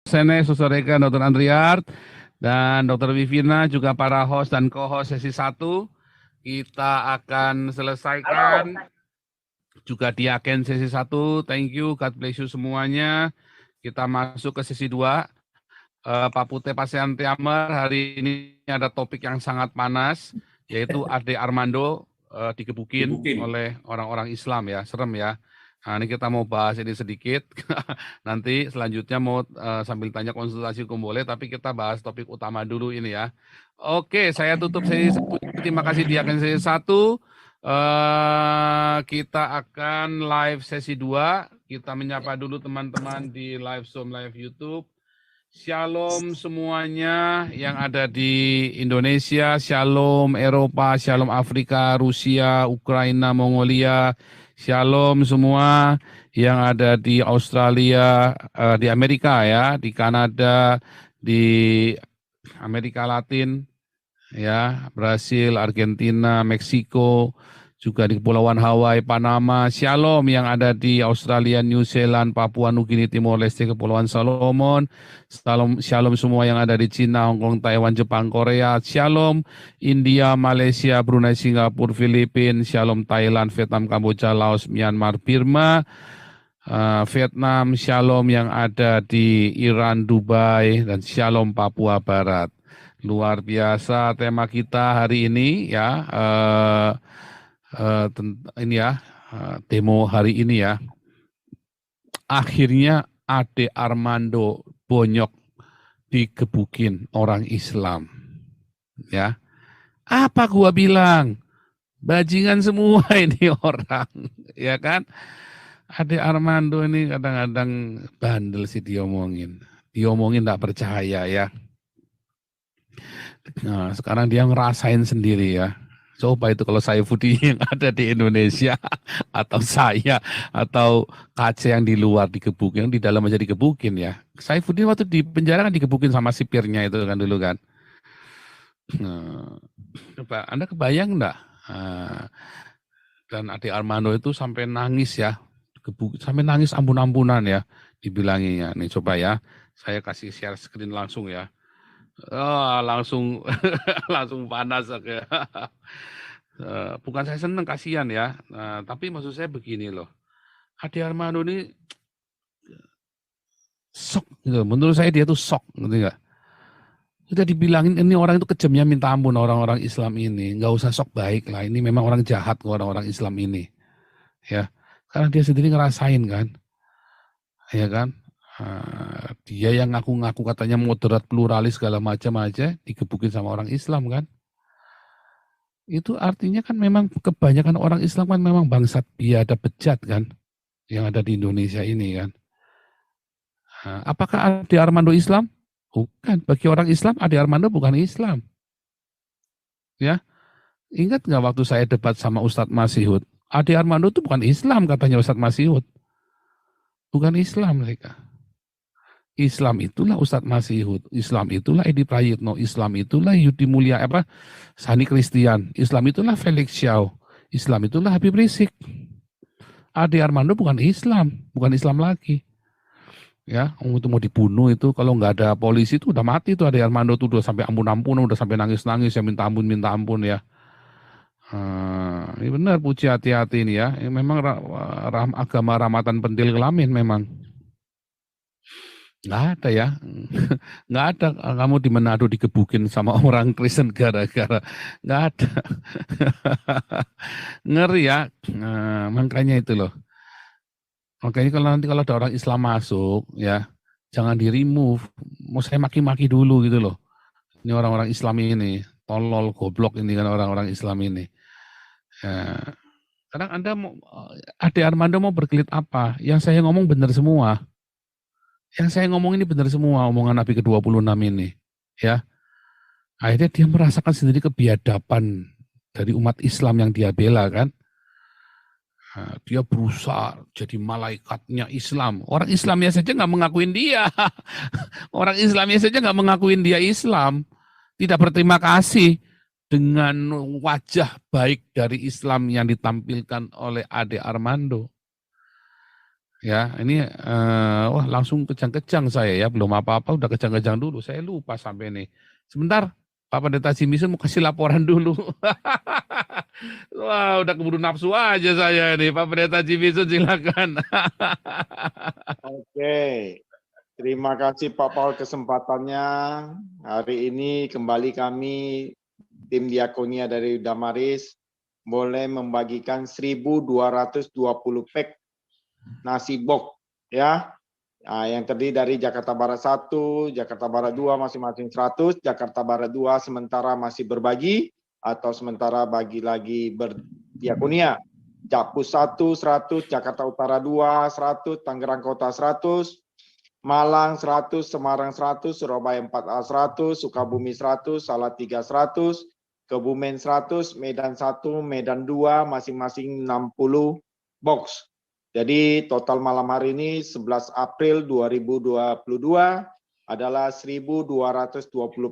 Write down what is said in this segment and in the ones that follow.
Sene, Suster Eka, Dr. Andriart, dan Dr. Vivina, juga para host dan co-host sesi 1. Kita akan selesaikan juga Diaken sesi 1. Thank you, God bless you semuanya. Kita masuk ke sesi 2. Pak Pute Pasean Tiamer, hari ini ada topik yang sangat panas, yaitu Ade Armando digebukin oleh orang-orang Islam ya, serem ya. Nah, ini kita mau bahas ini sedikit, nanti selanjutnya mau sambil tanya konsultasi hukum boleh, tapi kita bahas topik utama dulu ini ya. Oke, saya tutup sesi, terima kasih Diaken sesi 1. Kita akan live sesi 2, kita menyapa dulu teman-teman di live Zoom, live YouTube. Shalom semuanya yang ada di Indonesia, Shalom Eropa, Shalom Afrika, Rusia, Ukraina, Mongolia, Shalom semua yang ada di Australia, di Amerika ya, di Kanada, di Amerika Latin, ya, Brasil, Argentina, Meksiko, juga di Kepulauan Hawaii, Panama, Shalom yang ada di Australia, New Zealand, Papua Nugini, Timor Leste, Kepulauan Solomon, Shalom semua yang ada di Cina, Hong Kong, Taiwan, Jepang, Korea, Shalom India, Malaysia, Brunei, Singapura, Filipina, Shalom Thailand, Vietnam, Kamboja, Laos, Myanmar, Burma, Vietnam, Shalom yang ada di Iran, Dubai, dan Shalom Papua Barat. Luar biasa tema kita hari ini ya. Ini ya, demo hari ini ya. Akhirnya Ade Armando Bonyok digebukin orang Islam. Ya. Apa gua bilang? Bajingan semua ini orang, ya kan? Ade Armando ini kadang-kadang bandel sih diomongin. Diomongin enggak percaya ya. Nah, sekarang dia ngerasain sendiri ya. Coba itu kalau Saifuddin yang ada di Indonesia, atau saya, atau KC yang di luar digebukin, di dalam aja digebukin ya. Saifuddin waktu di penjara kan digebukin sama sipirnya itu kan dulu kan. Coba Anda kebayang enggak? Dan Ade Armando itu sampai nangis ya, sampai nangis ampun-ampunan ya, dibilanginya. Nih coba ya, saya kasih share screen langsung ya. Langsung langsung panas ya. Bukan saya seneng, kasihan ya. Tapi maksud saya begini loh. Ade Armando ini sok gitu. Menurut saya dia tuh sok, gitu enggak? Udah dibilangin ini orang itu kejamnya minta ampun orang-orang Islam ini. Enggak usah sok baik lah. Ini memang orang jahat orang-orang Islam ini. Ya. Karena dia sendiri ngerasain kan. Ya kan? Dia yang ngaku-ngaku katanya moderat, pluralis segala macam aja digebukin sama orang Islam kan. Itu artinya kan memang kebanyakan orang Islam kan memang bangsat biadab bejat kan yang ada di Indonesia ini kan. Apakah Ade Armando Islam? Bukan. Bagi orang Islam Ade Armando bukan Islam. Ya. Ingat nggak waktu saya debat sama Ustadz Masihud? Ade Armando itu bukan Islam katanya Ustadz Masihud. Bukan Islam mereka. Islam itulah Ustadz Masihud, Islam itulah Edi Prayitno, Islam itulah Yudi Mulia Sani Christian, Islam itulah Felix Xiao, Islam itulah Habib Rizik. Ade Armando bukan Islam lagi. Ya, itu mau dibunuh itu kalau nggak ada polisi itu udah mati tuh Ade Armando tuh udah sampai ampun-ampun, udah sampai nangis-nangis ya minta ampun ya. Ini benar Puji, hati-hati ini ya. Ini memang agama ramatan pentil kelamin memang. Nggak ada ya, nggak ada kamu di Manado digebukin sama orang Kristen gara-gara, nggak ada. Ngeri ya, makanya itu loh. Makanya kalau nanti kalau ada orang Islam masuk ya, jangan di remove, mau saya maki-maki dulu gitu loh. Ini orang-orang Islam ini, tolol, goblok ini kan orang-orang Islam ini. Ya. Kadang Anda mau, Ade Armando mau berkelit apa? Yang saya ngomong benar semua. Yang saya ngomong ini benar semua, omongan Nabi ke-26 ini. Ya. Akhirnya dia merasakan sendiri kebiadaban dari umat Islam yang dia bela kan. Dia berusaha jadi malaikatnya Islam. Orang Islamnya saja nggak mengakuin dia. Orang Islamnya saja nggak mengakuin dia Islam. Tidak berterima kasih dengan wajah baik dari Islam yang ditampilkan oleh Ade Armando. Ya, ini wah langsung kejang-kejang saya ya, belum apa-apa udah kejang-kejang dulu. Saya lupa sampai nih. Sebentar, Pak Pendeta Jimison mau kasih laporan dulu. Wah, udah keburu nafsu aja saya nih, Pak Pendeta Jimison silakan. Oke, terima kasih Pak Paul kesempatannya. Hari ini kembali kami tim Diakonia dari Damaris boleh membagikan 1.220 pack nasi box ya. Nah, yang terdiri dari Jakarta Barat 1, Jakarta Barat 2 masing-masing 100, Jakarta Barat 2 sementara masih berbagi atau sementara bagi lagi berdiakonia. Jakpus 1 100, Jakarta Utara 2 100, Tangerang Kota 100, Malang 100, Semarang 100, Surabaya 4A 100, Sukabumi 100, Salatiga 100, Kebumen 100, Medan 1, Medan 2 masing-masing 60 box. Jadi total malam hari ini 11 April 2022 adalah 1.220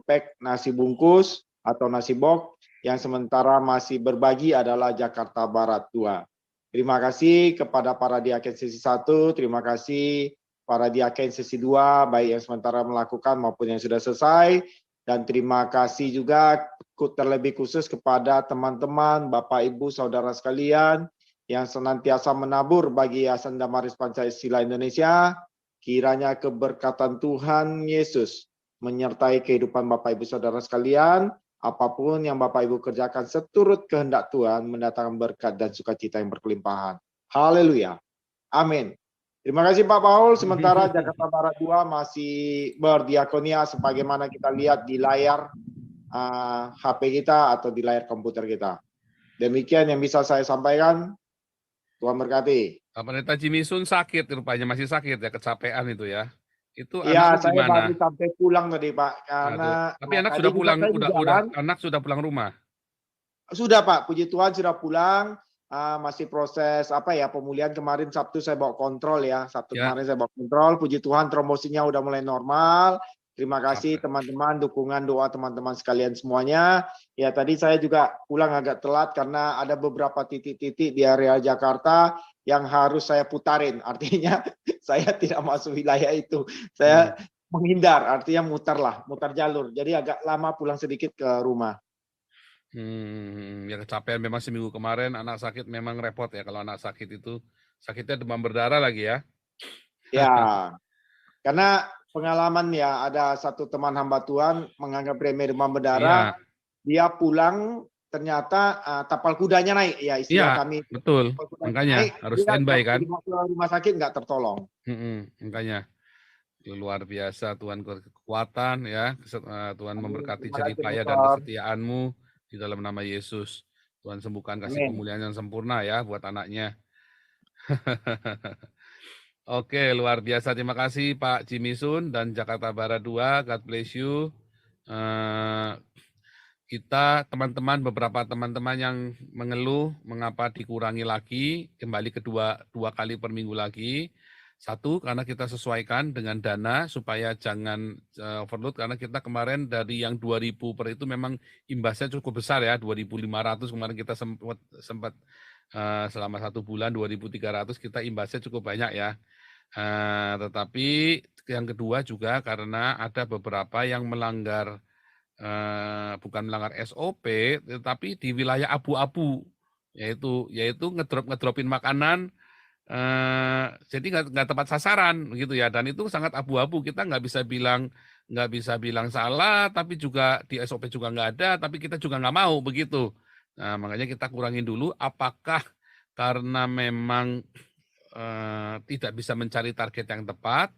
pack nasi bungkus atau nasi box yang sementara masih berbagi adalah Jakarta Barat 2. Terima kasih kepada para diaken sesi 1, terima kasih para diaken sesi 2, baik yang sementara melakukan maupun yang sudah selesai. Dan terima kasih juga terlebih khusus kepada teman-teman, Bapak, Ibu, Saudara sekalian yang senantiasa menabur bagi Yayasan Damaris Pancasila Indonesia. Kiranya keberkatan Tuhan Yesus menyertai kehidupan Bapak, Ibu, Saudara sekalian. Apapun yang Bapak Ibu kerjakan seturut kehendak Tuhan mendatangkan berkat dan sukacita yang berkelimpahan. Haleluya. Amin. Terima kasih Pak Paul. Sementara Jakarta Barat 2 masih berdiakonia sebagaimana kita lihat di layar HP kita atau di layar komputer kita. Demikian yang bisa saya sampaikan. Tuhan berkati. Pak Pendeta Jimison sakit rupanya, masih sakit ya, kecapean itu ya. Itu Iya, anakmu saya gimana? baru sampai pulang tadi Pak, karena Aduh. Tapi anak tadi sudah juga pulang, saya di jalan. anak sudah pulang rumah. Sudah Pak, puji Tuhan sudah pulang. Masih proses pemulihan. Kemarin Sabtu saya bawa kontrol ya. Sabtu Ya. kemarin saya bawa kontrol. Puji Tuhan trombosinya udah mulai normal. Terima kasih teman-teman, dukungan doa teman-teman sekalian semuanya. Ya tadi saya juga pulang agak telat karena ada beberapa titik-titik di area Jakarta yang harus saya putarin. Artinya saya tidak masuk wilayah itu. Saya menghindar, artinya mutar jalur. Jadi agak lama pulang sedikit ke rumah. Ya kecapean memang seminggu kemarin anak sakit memang repot ya, kalau anak sakit itu sakitnya demam berdarah lagi ya. Ya, karena pengalaman ya ada satu teman hamba Tuhan menganggap remeh demam berdarah, Iya, dia pulang ternyata tapal kudanya naik ya istilah iya, kami. betul. Tapal kudanya Makanya naik, harus dia standby kan. dibawa ke rumah sakit nggak tertolong. Makanya luar biasa, Tuhan kekuatan ya, Tuhan memberkati Terima jerih kasih, payah dan Pastor. kesetiaanmu di dalam nama Yesus. Tuhan sembuhkan, kasih Amin. pemulihan yang sempurna ya buat anaknya. Oke, luar biasa. Terima kasih Pak Jimison dan Jakarta Barat 2. God bless you. Kita beberapa teman-teman yang mengeluh mengapa dikurangi lagi, kembali dua kali per minggu lagi. Satu, karena kita sesuaikan dengan dana supaya jangan overload, karena kita kemarin dari yang 2.000 per itu memang imbasnya cukup besar ya, 2.500 kemarin kita sempat selama 1 bulan 2.300 kita imbasnya cukup banyak ya. Tetapi yang kedua juga karena ada beberapa yang melanggar bukan melanggar SOP, tetapi di wilayah abu-abu, yaitu ngedropin makanan, jadi nggak tepat sasaran gitu ya, dan itu sangat abu-abu. Kita nggak bisa bilang salah, tapi juga di SOP juga nggak ada, tapi kita juga nggak mau begitu. Nah, makanya kita kurangin dulu. Apakah karena memang tidak bisa mencari target yang tepat,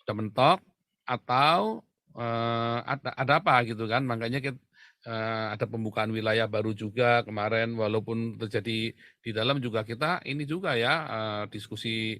sudah mentok, atau ada apa gitu kan, makanya kita, ada pembukaan wilayah baru juga kemarin, walaupun terjadi di dalam juga kita ini juga ya diskusi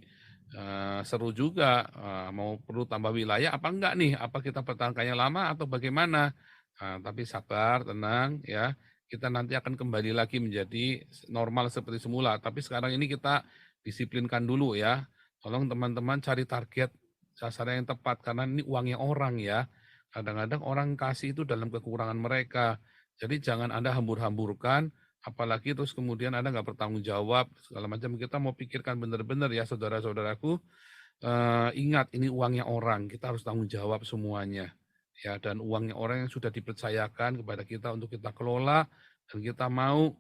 seru juga, mau perlu tambah wilayah apa enggak nih, apa kita pertahankannya lama atau bagaimana. Tapi sabar, tenang ya, kita nanti akan kembali lagi menjadi normal seperti semula, tapi sekarang ini kita disiplinkan dulu ya. Tolong teman-teman cari target sasaran yang tepat, karena ini uangnya orang ya. Kadang-kadang orang kasih itu dalam kekurangan mereka. Jadi jangan Anda hambur-hamburkan, apalagi terus kemudian Anda nggak bertanggung jawab, segala macam. Kita mau pikirkan benar-benar ya saudara-saudaraku, ingat ini uangnya orang, kita harus tanggung jawab semuanya. Ya, dan uangnya orang yang sudah dipercayakan kepada kita untuk kita kelola, dan kita mau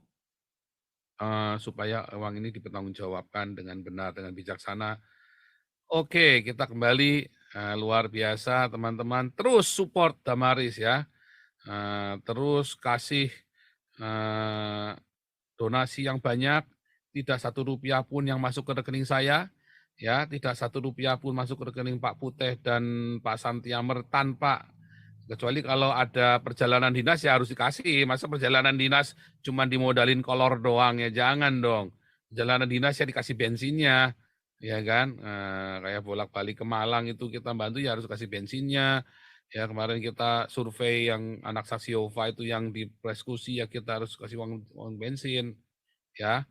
supaya uang ini dipertanggungjawabkan dengan benar, dengan bijaksana. Oke, kita kembali, luar biasa teman-teman. Terus support Damaris ya, terus kasih donasi yang banyak, tidak Rp1 pun yang masuk ke rekening saya, ya, tidak Rp1 pun masuk ke rekening Pak Putih dan Pak Santiamer tanpa, kecuali kalau ada perjalanan dinas ya harus dikasih. Masa perjalanan dinas cuma dimodalin kolor doang ya, jangan dong. Perjalanan dinas ya dikasih bensinnya, ya kan. Kayak bolak-balik ke Malang itu kita bantu ya harus kasih bensinnya. Ya kemarin kita survei yang anak saksi Yova itu yang di persekusi ya kita harus kasih uang bensin, ya.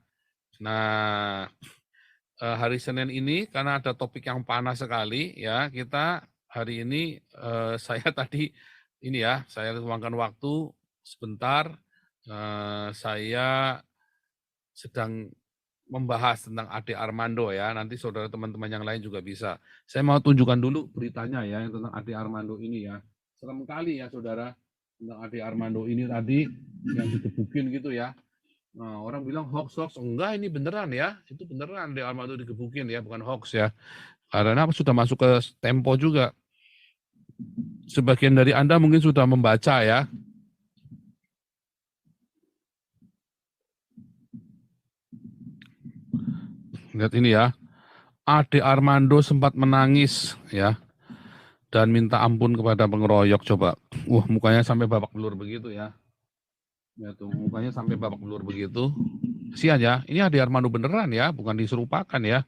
Nah, hari Senin ini karena ada topik yang panas sekali ya, kita hari ini saya tadi ini ya, saya luangkan waktu sebentar, saya sedang membahas tentang Ade Armando ya, nanti saudara teman-teman yang lain juga bisa. Saya mau tunjukkan dulu beritanya ya yang tentang Ade Armando ini ya. Serem kali ya saudara, tentang Ade Armando ini tadi yang digebukin gitu ya. Nah, orang bilang hoax, enggak ini beneran ya, itu beneran Ade Armando digebukin ya, bukan hoax ya. Karena sudah masuk ke Tempo juga. Sebagian dari Anda mungkin sudah membaca ya. Lihat ini ya, Ade Armando sempat menangis ya dan minta ampun kepada pengeroyok. Coba, wah mukanya sampai babak belur begitu ya. Ya tuh mukanya sampai babak belur begitu. Kasihan ya, ini Ade Armando beneran ya, bukan diserupakan ya.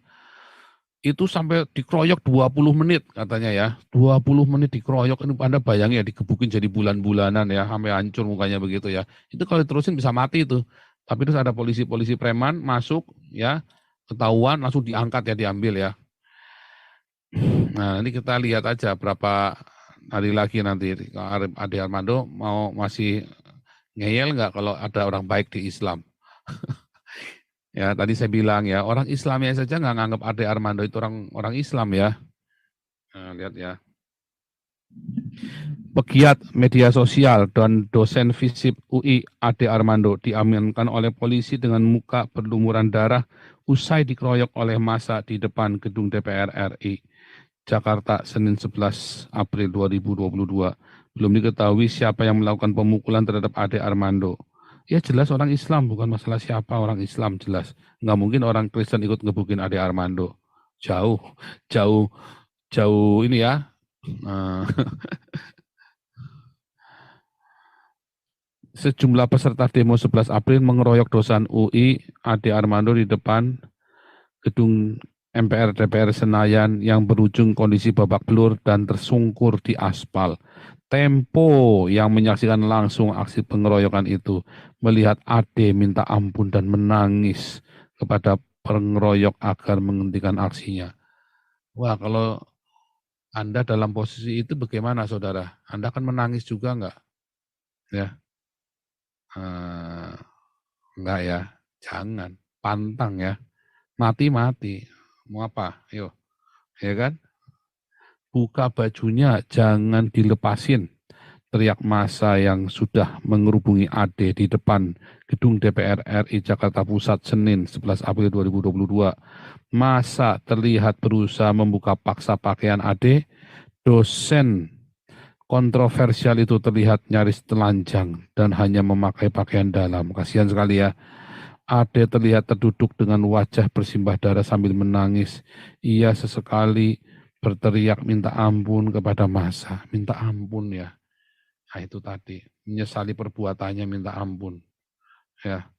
Itu sampai dikeroyok 20 menit katanya ya. 20 menit dikeroyok, ini Anda bayangin ya digebukin jadi bulan-bulanan ya, sampai hancur mukanya begitu ya. Itu kalau diterusin bisa mati itu. Tapi terus ada polisi-polisi preman masuk ya, ketahuan langsung diangkat ya, diambil ya. Nah, ini kita lihat aja berapa hari lagi nanti Ade Armando mau masih ngeyel nggak kalau ada orang baik di Islam. Ya, tadi saya bilang ya, orang Islamnya saja nggak nganggap Ade Armando itu orang Islam ya. Nah, lihat ya. Pegiat media sosial dan dosen FISIP UI Ade Armando diamankan oleh polisi dengan muka berlumuran darah usai dikeroyok oleh massa di depan gedung DPR RI. Jakarta, Senin 11 April 2022. Belum diketahui siapa yang melakukan pemukulan terhadap Ade Armando. Ya jelas orang Islam, bukan masalah siapa orang Islam jelas. Nggak mungkin orang Kristen ikut ngebukin Ade Armando. Jauh ini ya. Sejumlah peserta demo 11 April mengeroyok dosen UI Ade Armando di depan gedung MPR DPR Senayan yang berujung kondisi babak belur dan tersungkur di aspal. Tempo yang menyaksikan langsung aksi pengeroyokan itu melihat Ade minta ampun dan menangis kepada pengeroyok agar menghentikan aksinya. Wah, kalau Anda dalam posisi itu bagaimana saudara? Anda akan menangis juga enggak? Ya, enggak ya, jangan, pantang ya, mati. Mau apa? Yuk, ya kan? Buka bajunya, jangan dilepasin. Teriak massa yang sudah mengerubungi Ade di depan gedung DPR RI Jakarta Pusat Senin 11 April 2022. Massa terlihat berusaha membuka paksa pakaian Ade. Dosen kontroversial itu terlihat nyaris telanjang dan hanya memakai pakaian dalam. Kasihan sekali ya. Ade terlihat terduduk dengan wajah bersimbah darah sambil menangis. Ia sesekali berteriak minta ampun kepada massa. Minta ampun ya. Nah itu tadi, menyesali perbuatannya minta ampun. Ya.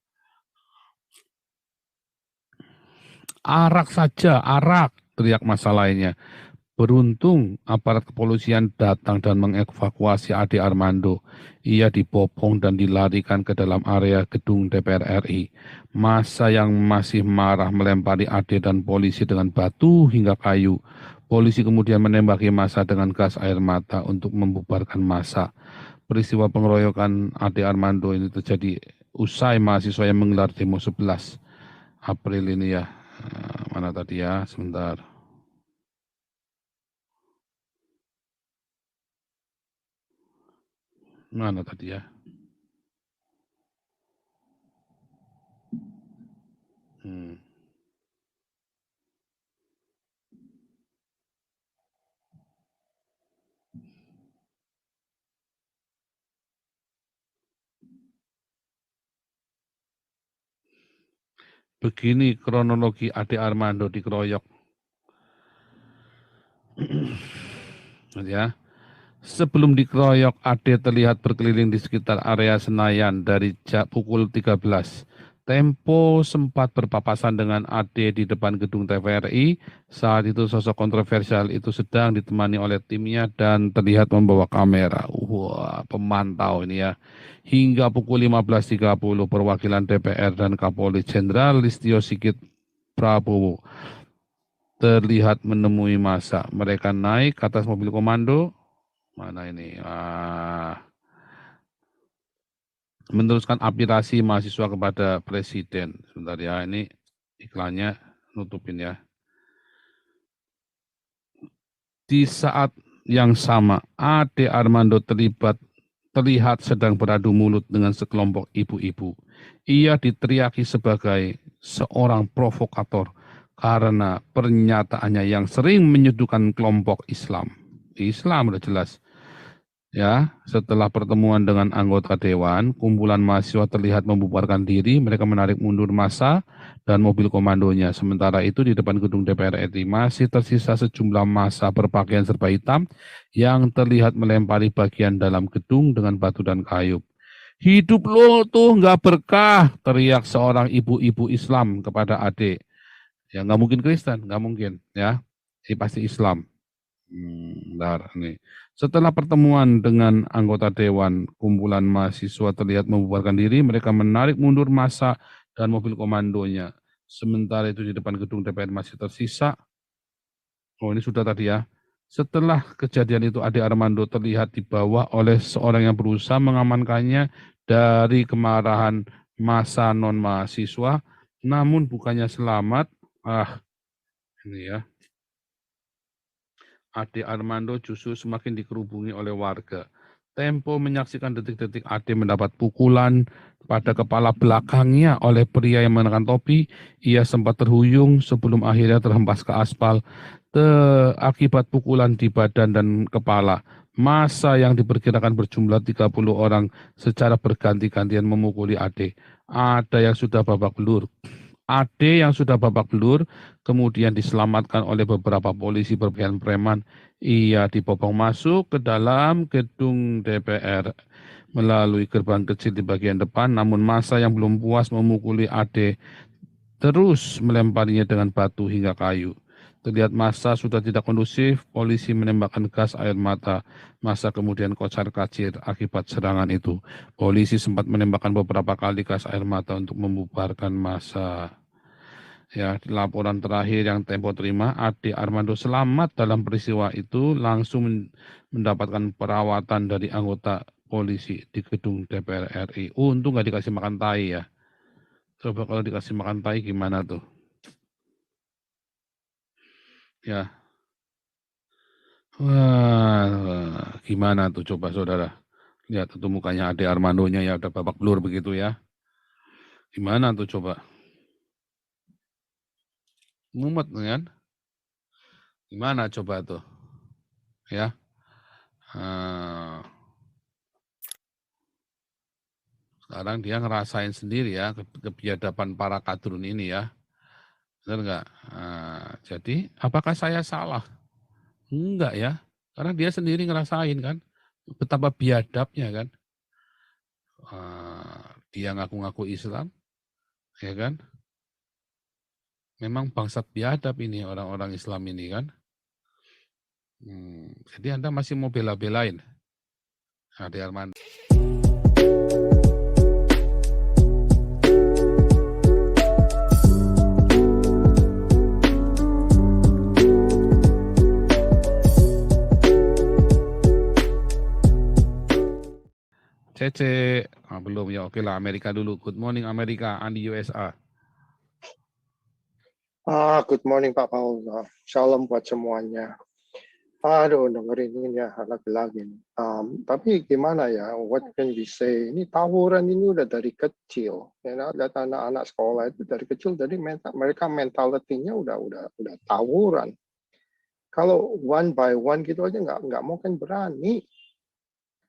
Arak saja, arak, teriak massa lainnya. Beruntung aparat kepolisian datang dan mengevakuasi Ade Armando. Ia dibopong dan dilarikan ke dalam area gedung DPR RI. Massa yang masih marah melempari Ade dan polisi dengan batu hingga kayu. Polisi kemudian menembaki massa dengan gas air mata untuk membubarkan massa. Peristiwa pengeroyokan Ade Armando ini terjadi usai mahasiswa yang menggelar demo 11 April ini ya. Mana tadi ya, sebentar. Mana tadi ya? Begini kronologi Ade Armando dikeroyok. Ya. Sebelum dikeroyok, Ade terlihat berkeliling di sekitar area Senayan dari pukul 13. Tempo sempat berpapasan dengan Ade di depan gedung TVRI. Saat itu sosok kontroversial itu sedang ditemani oleh timnya dan terlihat membawa kamera. Wah, pemantau ini ya. Hingga pukul 15.30 perwakilan DPR dan Kapolri Jenderal Listio Sigit Prabowo terlihat menemui massa. Mereka naik ke atas mobil komando. Mana ini? Meneruskan aspirasi mahasiswa kepada presiden. Sebentar ya, ini iklannya nutupin ya. Di saat yang sama, Ade Armando terlihat sedang beradu mulut dengan sekelompok ibu-ibu. Ia diteriaki sebagai seorang provokator karena pernyataannya yang sering menyudutkan kelompok Islam. Islam udah jelas. Ya, setelah pertemuan dengan anggota dewan, kumpulan mahasiswa terlihat membubarkan diri, mereka menarik mundur massa dan mobil komandonya. Sementara itu di depan gedung DPR RI masih tersisa sejumlah massa berpakaian serba hitam yang terlihat melempari bagian dalam gedung dengan batu dan kayu. Hidup lo tuh nggak berkah, teriak seorang ibu-ibu Islam kepada Ade. Ya nggak mungkin Kristen, nggak mungkin ya, ini pasti Islam. Bentar, nih. Setelah pertemuan dengan anggota dewan, kumpulan mahasiswa terlihat membubarkan diri, mereka menarik mundur massa dan mobil komandonya. Sementara itu di depan gedung DPR masih tersisa. Oh ini sudah tadi ya. Setelah kejadian itu Ade Armando terlihat dibawa oleh seorang yang berusaha mengamankannya dari kemarahan massa non-mahasiswa, namun bukannya selamat. Ini ya. Ade Armando justru semakin dikerubungi oleh warga. Tempo menyaksikan detik-detik Ade mendapat pukulan pada kepala belakangnya oleh pria yang mengenakan topi. Ia sempat terhuyung sebelum akhirnya terhempas ke aspal akibat pukulan di badan dan kepala. Massa yang diperkirakan berjumlah 30 orang secara berganti-gantian memukuli Ade. Ada yang sudah babak belur. Ade yang sudah babak belur kemudian diselamatkan oleh beberapa polisi berpakaian preman. Ia dibopong masuk ke dalam gedung DPR melalui gerbang kecil di bagian depan, namun massa yang belum puas memukuli Ade terus melemparinya dengan batu hingga kayu. Terlihat massa sudah tidak kondusif, polisi menembakkan gas air mata. Massa kemudian kocar-kacir akibat serangan itu. Polisi sempat menembakkan beberapa kali gas air mata untuk membubarkan massa. Ya, laporan terakhir yang Tempo terima, Ade Armando selamat dalam peristiwa itu langsung mendapatkan perawatan dari anggota polisi di gedung DPR RI. Untung nggak dikasih makan tai ya. Coba kalau dikasih makan tai gimana tuh? Ya. Wah, gimana tuh coba saudara? Lihat itu mukanya Ade Armandonya ya udah babak belur begitu ya. Gimana tuh coba? Mumet kan? Gimana coba tuh? Ya. Sekarang dia ngerasain sendiri ya kebiadaban para kadrun ini ya. Benar enggak? Jadi apakah saya salah? Enggak ya. Karena dia sendiri ngerasain kan. Betapa biadabnya kan. Dia ngaku-ngaku Islam. Ya kan. Memang bangsa biadab ini orang-orang Islam ini kan. Jadi Anda masih mau bela-belain Ade Armando. Cece. Belum ya, oke lah Amerika dulu. Good morning Amerika, Andi USA. Good morning Pak Paul. Shalom buat semuanya. Aduh, dengerin ini ya lagi-lagi. Tapi gimana ya? What can we say? Ini tawuran ini udah dari kecil. Ya, lihat anak-anak sekolah itu dari kecil. Jadi mereka mentalitinya udah tawuran. Kalau one by one gitu aja nggak mungkin berani.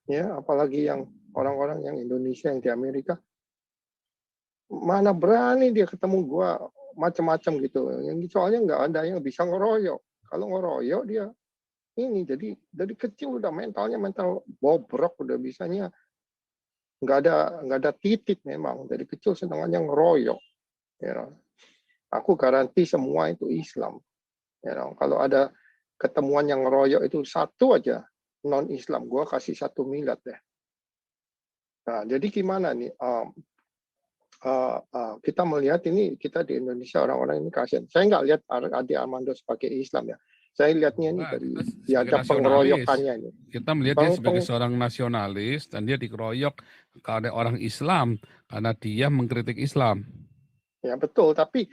Ya, apalagi yang orang-orang yang Indonesia yang di Amerika, mana berani dia ketemu gua macam-macam gitu. Yang soalnya nggak ada yang bisa ngeroyok. Kalau ngeroyok dia ini jadi dari kecil udah mental bobrok, udah bisanya nggak ada titik memang dari kecil senangannya ngeroyok. Ya, aku garansi semua itu Islam. Ya, kalau ada ketemuan yang ngeroyok itu satu aja non Islam, gua kasih 1 miliar deh. Nah, jadi gimana nih? Kita melihat ini, kita di Indonesia orang-orang ini kasihan. Saya nggak lihat Adi Armando sebagai Islam ya. Saya lihatnya ini dari ada pengeroyokannya ini. Kita melihat dia sebagai seorang nasionalis dan dia dikeroyok oleh orang Islam karena dia mengkritik Islam. Ya betul, tapi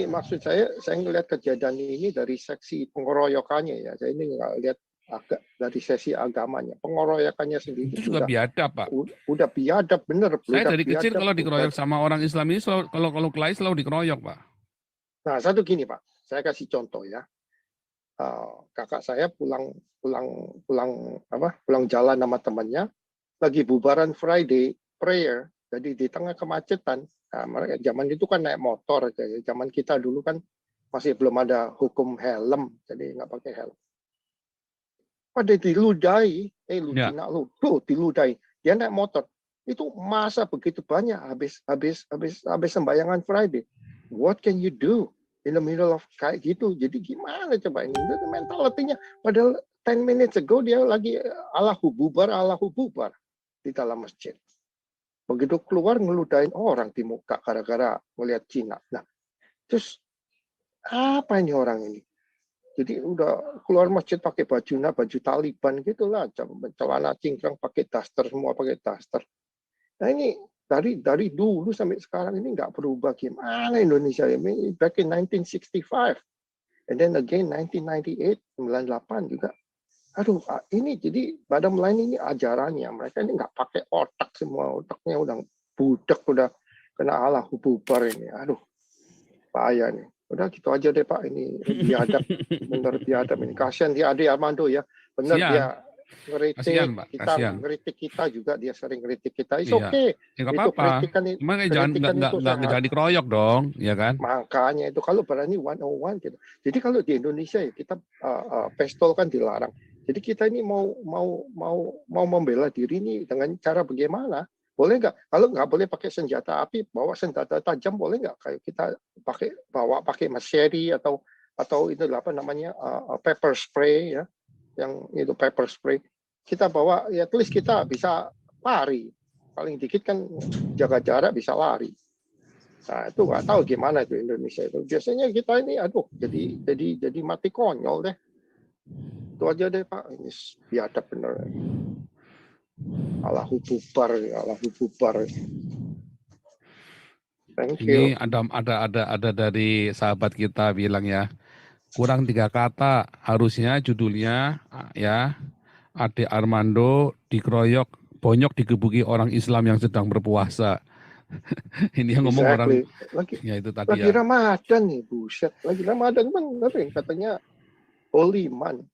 maksud saya ngelihat kejadian ini dari seksi pengeroyokannya ya. Saya ini nggak lihat agak dari sesi agamanya, pengeroyokannya sendiri itu juga biadab, Pak. Udah biadab bener. Saya dari kecil kalau dikeroyok sama orang Islam ini kalau kelahi selalu dikeroyok, Pak. Nah, satu gini, Pak. Saya kasih contoh ya. Kakak saya pulang jalan sama temannya, lagi bubaran Friday prayer, jadi di tengah kemacetan. Nah, mereka zaman itu kan naik motor, zaman kita dulu kan masih belum ada hukum helm, jadi nggak pakai helm. Pada diludahi, diludahi. Dia naik motor, itu masa begitu banyak habis sembayangan Friday. What can you do in the middle of kayak gitu? Jadi gimana coba ini? Mentalitinya padahal 10 minutes ago dia lagi Allahu bubar di dalam masjid. Begitu keluar ngeludahin orang di muka gara-gara melihat Cina. Nah, terus apa ini orang ini? Jadi udah keluar masjid pakai baju Taliban gitulah, celana cingkrang pakai daster, semua pakai daster. Nah ini dari dulu sampai sekarang ini nggak berubah. Gimana Indonesia ini? Back in 1965, and then again 1998, 98 juga. Aduh, ini jadi bottom line ini ajarannya. Mereka ini nggak pakai otak semua, otaknya udah budak, udah kena Allahu bubar ini. Aduh, bahaya nih. Udah gitu aja deh Pak, ini biadab, bener biadab ini. Kasian dia Adi Armando ya, bener dia ngeritik kita juga, dia sering ngeritik kita. It's okay. Ya, itu kritikan itu. Jangan dikeroyok dong, ya kan? Makanya itu kalau berani 101 gitu. Jadi kalau di Indonesia ya kita pistol kan dilarang. Jadi kita ini mau membela diri ini dengan cara bagaimana? Boleh nggak? Kalau nggak boleh pakai senjata api, bawa senjata tajam boleh nggak? Kayak kita pakai machete atau itu apa namanya pepper spray ya, yang itu pepper spray. Kita bawa ya, at least kita bisa lari. Paling dikit kan jaga jarak bisa lari. Nah itu nggak tahu gimana itu Indonesia itu. Biasanya kita ini jadi mati konyol deh. Itu aja deh Pak. Ini biadab bener. Allahu bubar. Thank you. Ini ada dari sahabat kita bilang ya, kurang 3 kata, harusnya judulnya ya, Ade Armando dikeroyok, bonyok digebuki orang Islam yang sedang berpuasa. Ini yang ngomong orang ya itu tadi lagi Ramadan nih, buset. Lagi Ramadan bener katanya holy man.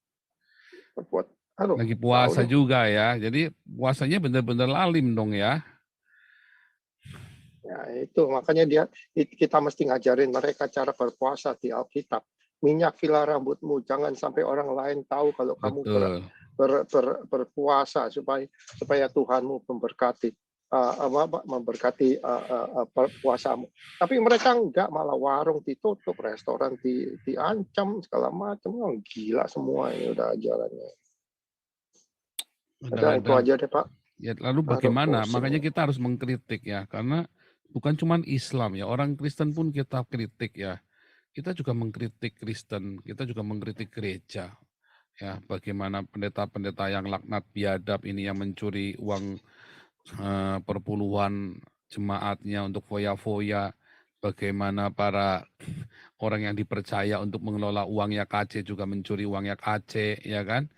Lagi puasa juga ya. Jadi puasanya benar-benar lalim dong ya. Ya itu makanya kita mesti ngajarin mereka cara berpuasa di Alkitab. Minyak filah rambutmu, jangan sampai orang lain tahu kalau kamu berpuasa supaya Tuhanmu memberkati puasamu. Tapi mereka enggak, malah warung ditutup, restoran diancam segala macam. Gila semua ini udah ajarannya. Itu aja deh Pak. Ya, lalu bagaimana? Makanya kita harus mengkritik ya, karena bukan cuma Islam ya, orang Kristen pun kita kritik ya. Kita juga mengkritik Kristen, kita juga mengkritik gereja. Ya, bagaimana pendeta-pendeta yang laknat biadab ini yang mencuri uang perpuluhan jemaatnya untuk foya-foya, bagaimana para orang yang dipercaya untuk mengelola uangnya KC juga mencuri uangnya KC, ya kan?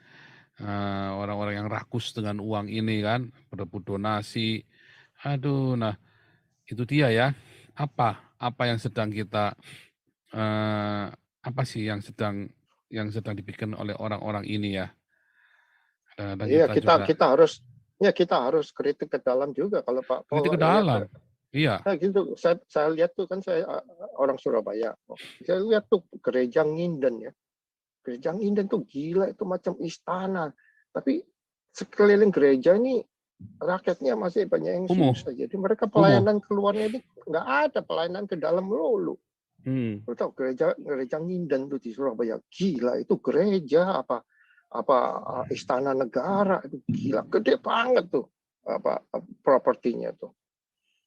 Orang-orang yang rakus dengan uang ini kan, berebut donasi. Aduh, nah itu dia ya. Apa yang sedang kita apa sih yang sedang dipikirkan oleh orang-orang ini ya? Dan Iya, kita juga kita harus kritik ke dalam juga kalau Pak kritik Paul ke dalam. Iya. Nah, gitu. Saya lihat tuh kan saya orang Surabaya. Saya lihat tuh gereja Nginden ya. Gereja Nginden tuh gila, itu macam istana. Tapi sekeliling gereja ini rakyatnya masih banyak yang Kumuh. susah. Jadi mereka pelayanan keluarnya ini nggak ada, pelayanan ke dalam melulu. Lu tahu gereja Nginden tuh di Surabaya, gila, itu gereja apa istana negara, itu gila, gede banget tuh propertinya tuh.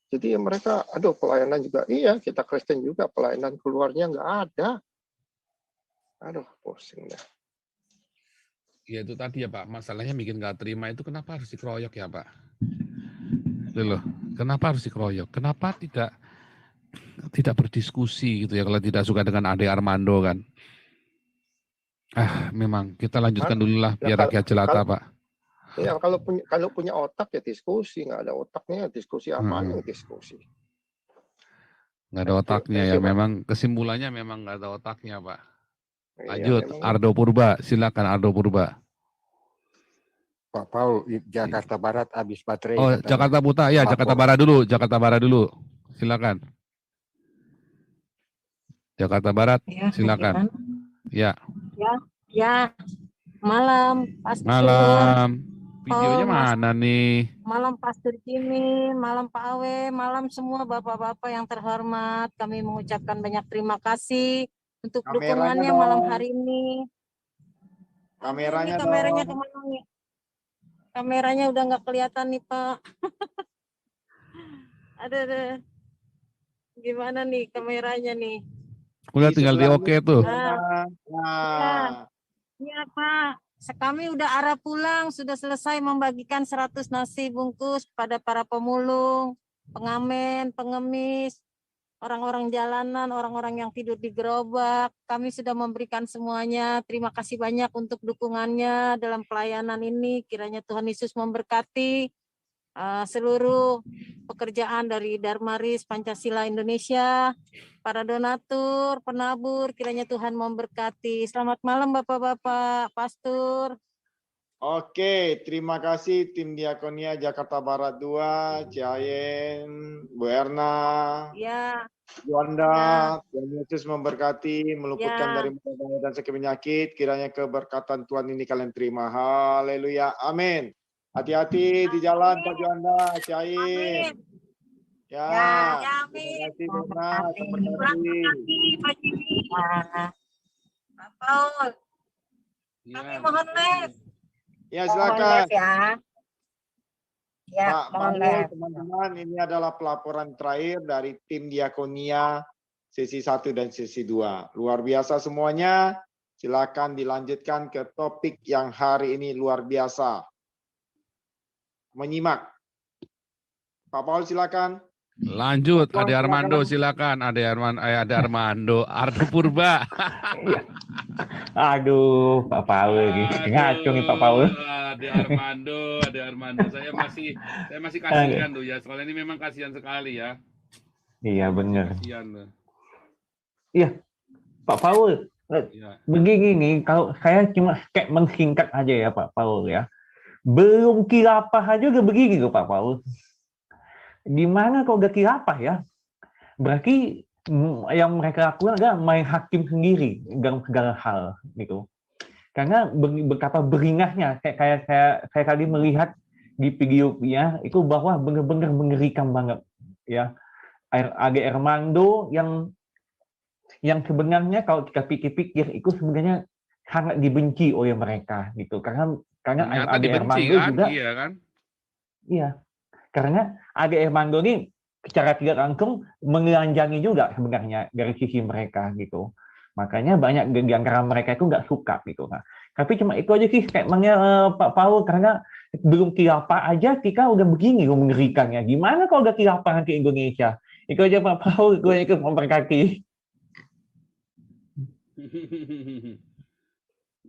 Jadi mereka, aduh, pelayanan juga, iya, kita Kristen juga, pelayanan keluarnya nggak ada. Aduh, pusing dah. Ya itu tadi ya Pak, masalahnya bikin nggak terima itu kenapa harus dikeroyok ya Pak? Itu loh, kenapa harus dikeroyok? Kenapa tidak berdiskusi gitu ya kalau tidak suka dengan Ade Armando kan? Memang kita lanjutkan dulu lah biar rakyat jelata Pak. Ya kalau punya otak ya diskusi, nggak ada otaknya diskusi apaan yang diskusi? Nggak ada otaknya ya, memang kesimpulannya memang nggak ada otaknya Pak. Lanjut, iya, Ardo Purba, silakan Ardo Purba. Pak Paul, Jakarta Barat habis baterai. Oh, katanya. Jakarta Putra, ya Jakarta Barat dulu, Jakarta Barat dulu, silakan. Jakarta Barat, ya, silakan. Ya. Ya, malam, Pastor. Malam. Videonya mana nih? Malam Pastor Jimmy, malam Pak Awe, malam semua bapak-bapak yang terhormat. Kami mengucapkan banyak terima kasih untuk dukungannya malam hari ini. Kameranya kemana nih? Kameranya udah nggak kelihatan nih Pak. Ada. Gimana nih kameranya nih? Udah tinggal di oke tuh. Ya Pak. Kami udah arah pulang, sudah selesai membagikan 100 nasi bungkus pada para pemulung, pengamen, pengemis, orang-orang jalanan, orang-orang yang tidur di gerobak. Kami sudah memberikan semuanya. Terima kasih banyak untuk dukungannya dalam pelayanan ini. Kiranya Tuhan Yesus memberkati seluruh pekerjaan dari Darmaris Pancasila Indonesia, para donatur, penabur, kiranya Tuhan memberkati. Selamat malam Bapak-Bapak, Pastor. Oke, terima kasih tim Diakonia Jakarta Barat 2, Ciayen, Bu Erna, ya, Juanda, Tuhan Yesus memberkati, meluputkan dari bahaya dan sakit penyakit, kiranya keberkatan Tuhan ini kalian terima. Haleluya, amin. Hati-hati di jalan Pak Juanda, Ciayen. Ya, amin. Terima kasih, Pak Jimmy. Pak Paul, kami mohon live. Ya, silakan. Ya, Pak Paul, teman-teman, ini adalah pelaporan terakhir dari tim Diakonia sesi 1 dan sesi 2. Luar biasa semuanya. Silakan dilanjutkan ke topik yang hari ini luar biasa. Menyimak. Pak Paul, silakan. Lanjut, Ade Armando silakan. Ade Armando, Ardo Purba. Aduh, Pak Paul ngaco nih Pak Paul. Ade Armando, saya masih kasihan tuh ya. Soalnya ini memang kasihan sekali ya. Iya benar. Kasihan tuh. Iya, Pak Paul. Ya. Begini nih, kalau saya cuma kayak mensingkat aja ya Pak Paul ya. Belum khilafah aja udah begini loh Pak Paul. Di mana kalau udah khilafah ya, berarti yang mereka lakukan adalah main hakim sendiri dalam segala hal gitu. Karena betapa beringahnya, kayak saya tadi melihat di videonya itu bahwa benar-benar mengerikan banget ya. Ade Armando yang sebenarnya kalau kita pikir-pikir itu sebenarnya sangat dibenci oleh mereka gitu. Karena Ade Armando kan, juga iya kan? Iya. Karena Ade Armando ini secara tidak langsung menelanjangi juga sebenarnya dari sisi mereka gitu. Makanya banyak di antara mereka itu nggak suka gitu. Nah, Tapi cuma itu aja sih statementnya Pak Paul, karena belum khilafah aja kita udah begini mengerikannya. Gimana kalau udah khilafah ke Indonesia? Itu aja Pak Paul, gue ikut memberkati.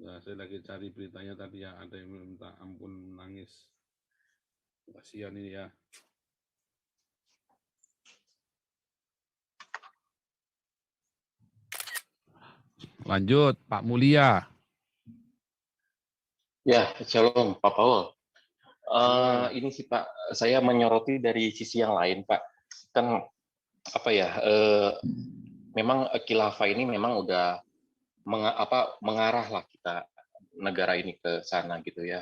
Nah, saya lagi cari beritanya tadi ya, ada yang minta ampun nangis. Kasihan ini ya. Lanjut, Pak Mulia. Ya, shalom Pak Paul. Ini sih Pak, saya menyoroti dari sisi yang lain Pak. Kan apa ya? Memang khilafah ini memang udah mengarah lah kita negara ini ke sana gitu ya.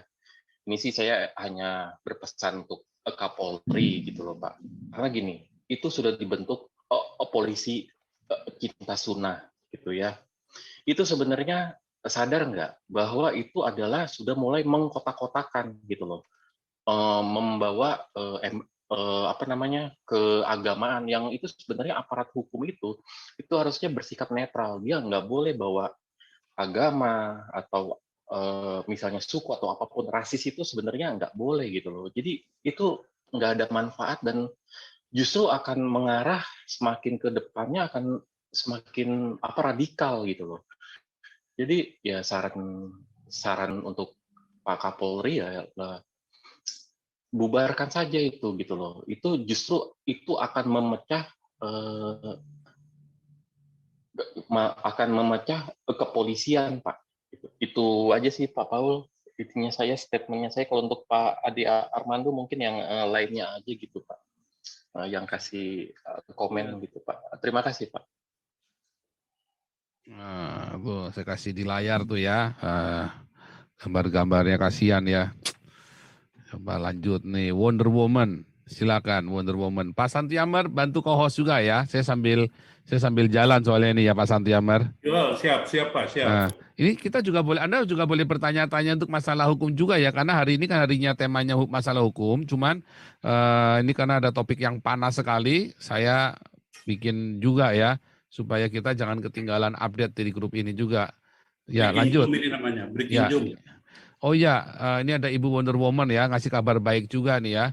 Ini sih saya hanya berpesan untuk Kapolri gitu loh Pak. Karena gini, itu sudah dibentuk polisi cinta sunnah gitu ya. Itu sebenarnya sadar nggak bahwa itu adalah sudah mulai mengkotak-kotakan gitu loh, membawa keagamaan yang itu sebenarnya aparat hukum itu harusnya bersikap netral. Dia nggak boleh bawa agama atau misalnya suku atau apapun rasis itu sebenarnya nggak boleh gitu loh. Jadi itu nggak ada manfaat dan justru akan mengarah semakin ke depannya akan semakin radikal gitu loh. Jadi ya saran untuk Pak Kapolri ya bubarkan saja itu gitu loh. Itu justru itu akan memecah kepolisian Pak. Itu aja sih Pak Paul. Intinya statementnya saya. Kalau untuk Pak Adi Armando mungkin yang lainnya aja gitu Pak. Yang kasih komen gitu Pak. Terima kasih Pak. Nah, tuh saya kasih di layar tuh ya, gambar-gambarnya kasihan ya. Coba lanjut nih, Wonder Woman, silakan Wonder Woman. Pak Santiamer bantu co-host juga ya. Saya sambil jalan soalnya ini ya Pak Santiamer. Oh, siap Pak, siap. Nah, ini kita juga boleh, Anda juga boleh bertanya-tanya untuk masalah hukum juga ya, karena hari ini kan harinya temanya masalah hukum. Cuman ini karena ada topik yang panas sekali, saya bikin juga ya, supaya kita jangan ketinggalan update dari grup ini juga. Ya, lanjut. Ini namanya, breaking news. Oh ya, ini ada Ibu Wonder Woman ya, ngasih kabar baik juga nih ya.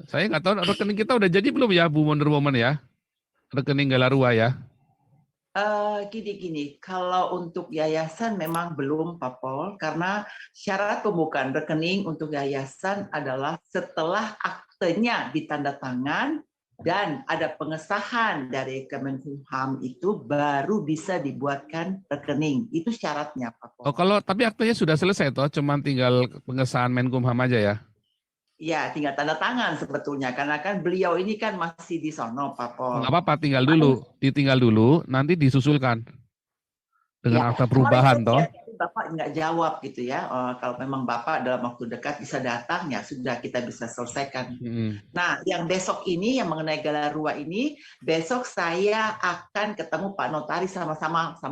Saya nggak tahu rekening kita udah jadi belum ya, Bu Wonder Woman ya? Rekening Galarua ya? Gini, kalau untuk yayasan memang belum Pak Pol, karena syarat pembukaan rekening untuk yayasan adalah setelah aktenya ditandatangan dan ada pengesahan dari Kemenkumham itu baru bisa dibuatkan rekening. Itu syaratnya Pak Pol. Oh, tapi aktenya sudah selesai toh, cuman tinggal pengesahan Menkumham aja ya? Ya, tinggal tanda tangan sebetulnya, karena kan beliau ini kan masih di sono Pak Pol. Nggak apa-apa, ditinggal dulu, nanti disusulkan dengan akta perubahan toh. Bapak nggak jawab gitu ya. Kalau memang Bapak dalam waktu dekat bisa datang, ya sudah kita bisa selesaikan. Nah, yang besok ini, yang mengenai Galarua ini, besok saya akan ketemu Pak Notaris sama Pak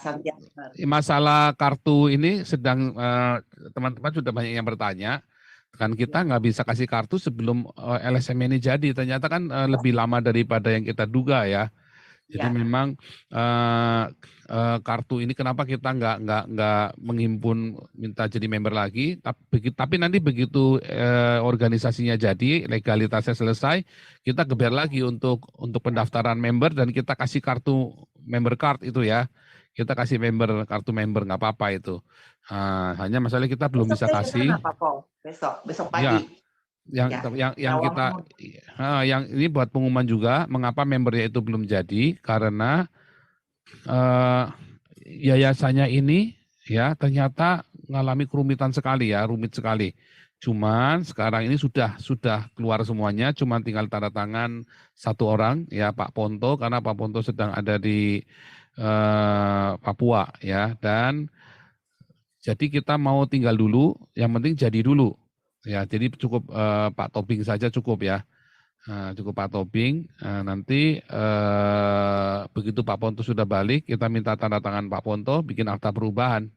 Santiago. Masalah kartu ini sedang teman-teman sudah banyak yang bertanya. Kan kita nggak bisa kasih kartu sebelum LSM ini jadi. Ternyata kan lebih lama daripada yang kita duga ya. Jadi memang kartu ini kenapa kita nggak menghimpun minta jadi member lagi, tapi nanti begitu organisasinya jadi, legalitasnya selesai, kita geber lagi untuk pendaftaran member dan kita kasih kartu member card itu ya, kita kasih kartu member nggak apa-apa itu. Hanya masalahnya kita belum bisa kasih. Besok pagi. Yang ini buat pengumuman juga mengapa membernya itu belum jadi karena yayasannya ini ya ternyata mengalami kerumitan sekali ya, rumit sekali. Cuman sekarang ini sudah keluar semuanya, cuman tinggal tanda tangan satu orang ya Pak Ponto, karena Pak Ponto sedang ada di Papua ya, dan jadi kita mau tinggal dulu, yang penting jadi dulu. Ya, jadi cukup Pak Tobing saja cukup ya, cukup Pak Tobing. Nanti begitu Pak Ponto sudah balik, kita minta tanda tangan Pak Ponto, bikin akta perubahan,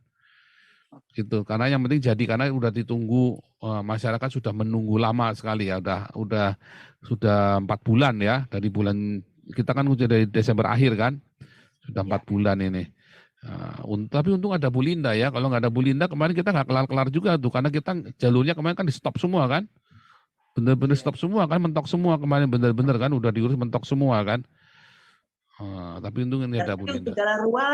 gitu. Karena yang penting jadi, karena udah ditunggu, masyarakat sudah menunggu lama sekali ya, sudah 4 bulan ya, dari bulan kita kan udah dari Desember akhir kan, sudah 4 bulan ini. Tapi untung ada Bu Linda ya. Kalau nggak ada Bu Linda kemarin kita nggak kelar-kelar juga tuh, karena kita jalurnya kemarin kan di stop semua kan. Bener-bener stop semua kan, mentok semua kemarin, bener-bener kan udah diurus mentok semua kan. Tapi untung ini ada Bu Linda. Untuk Galarua,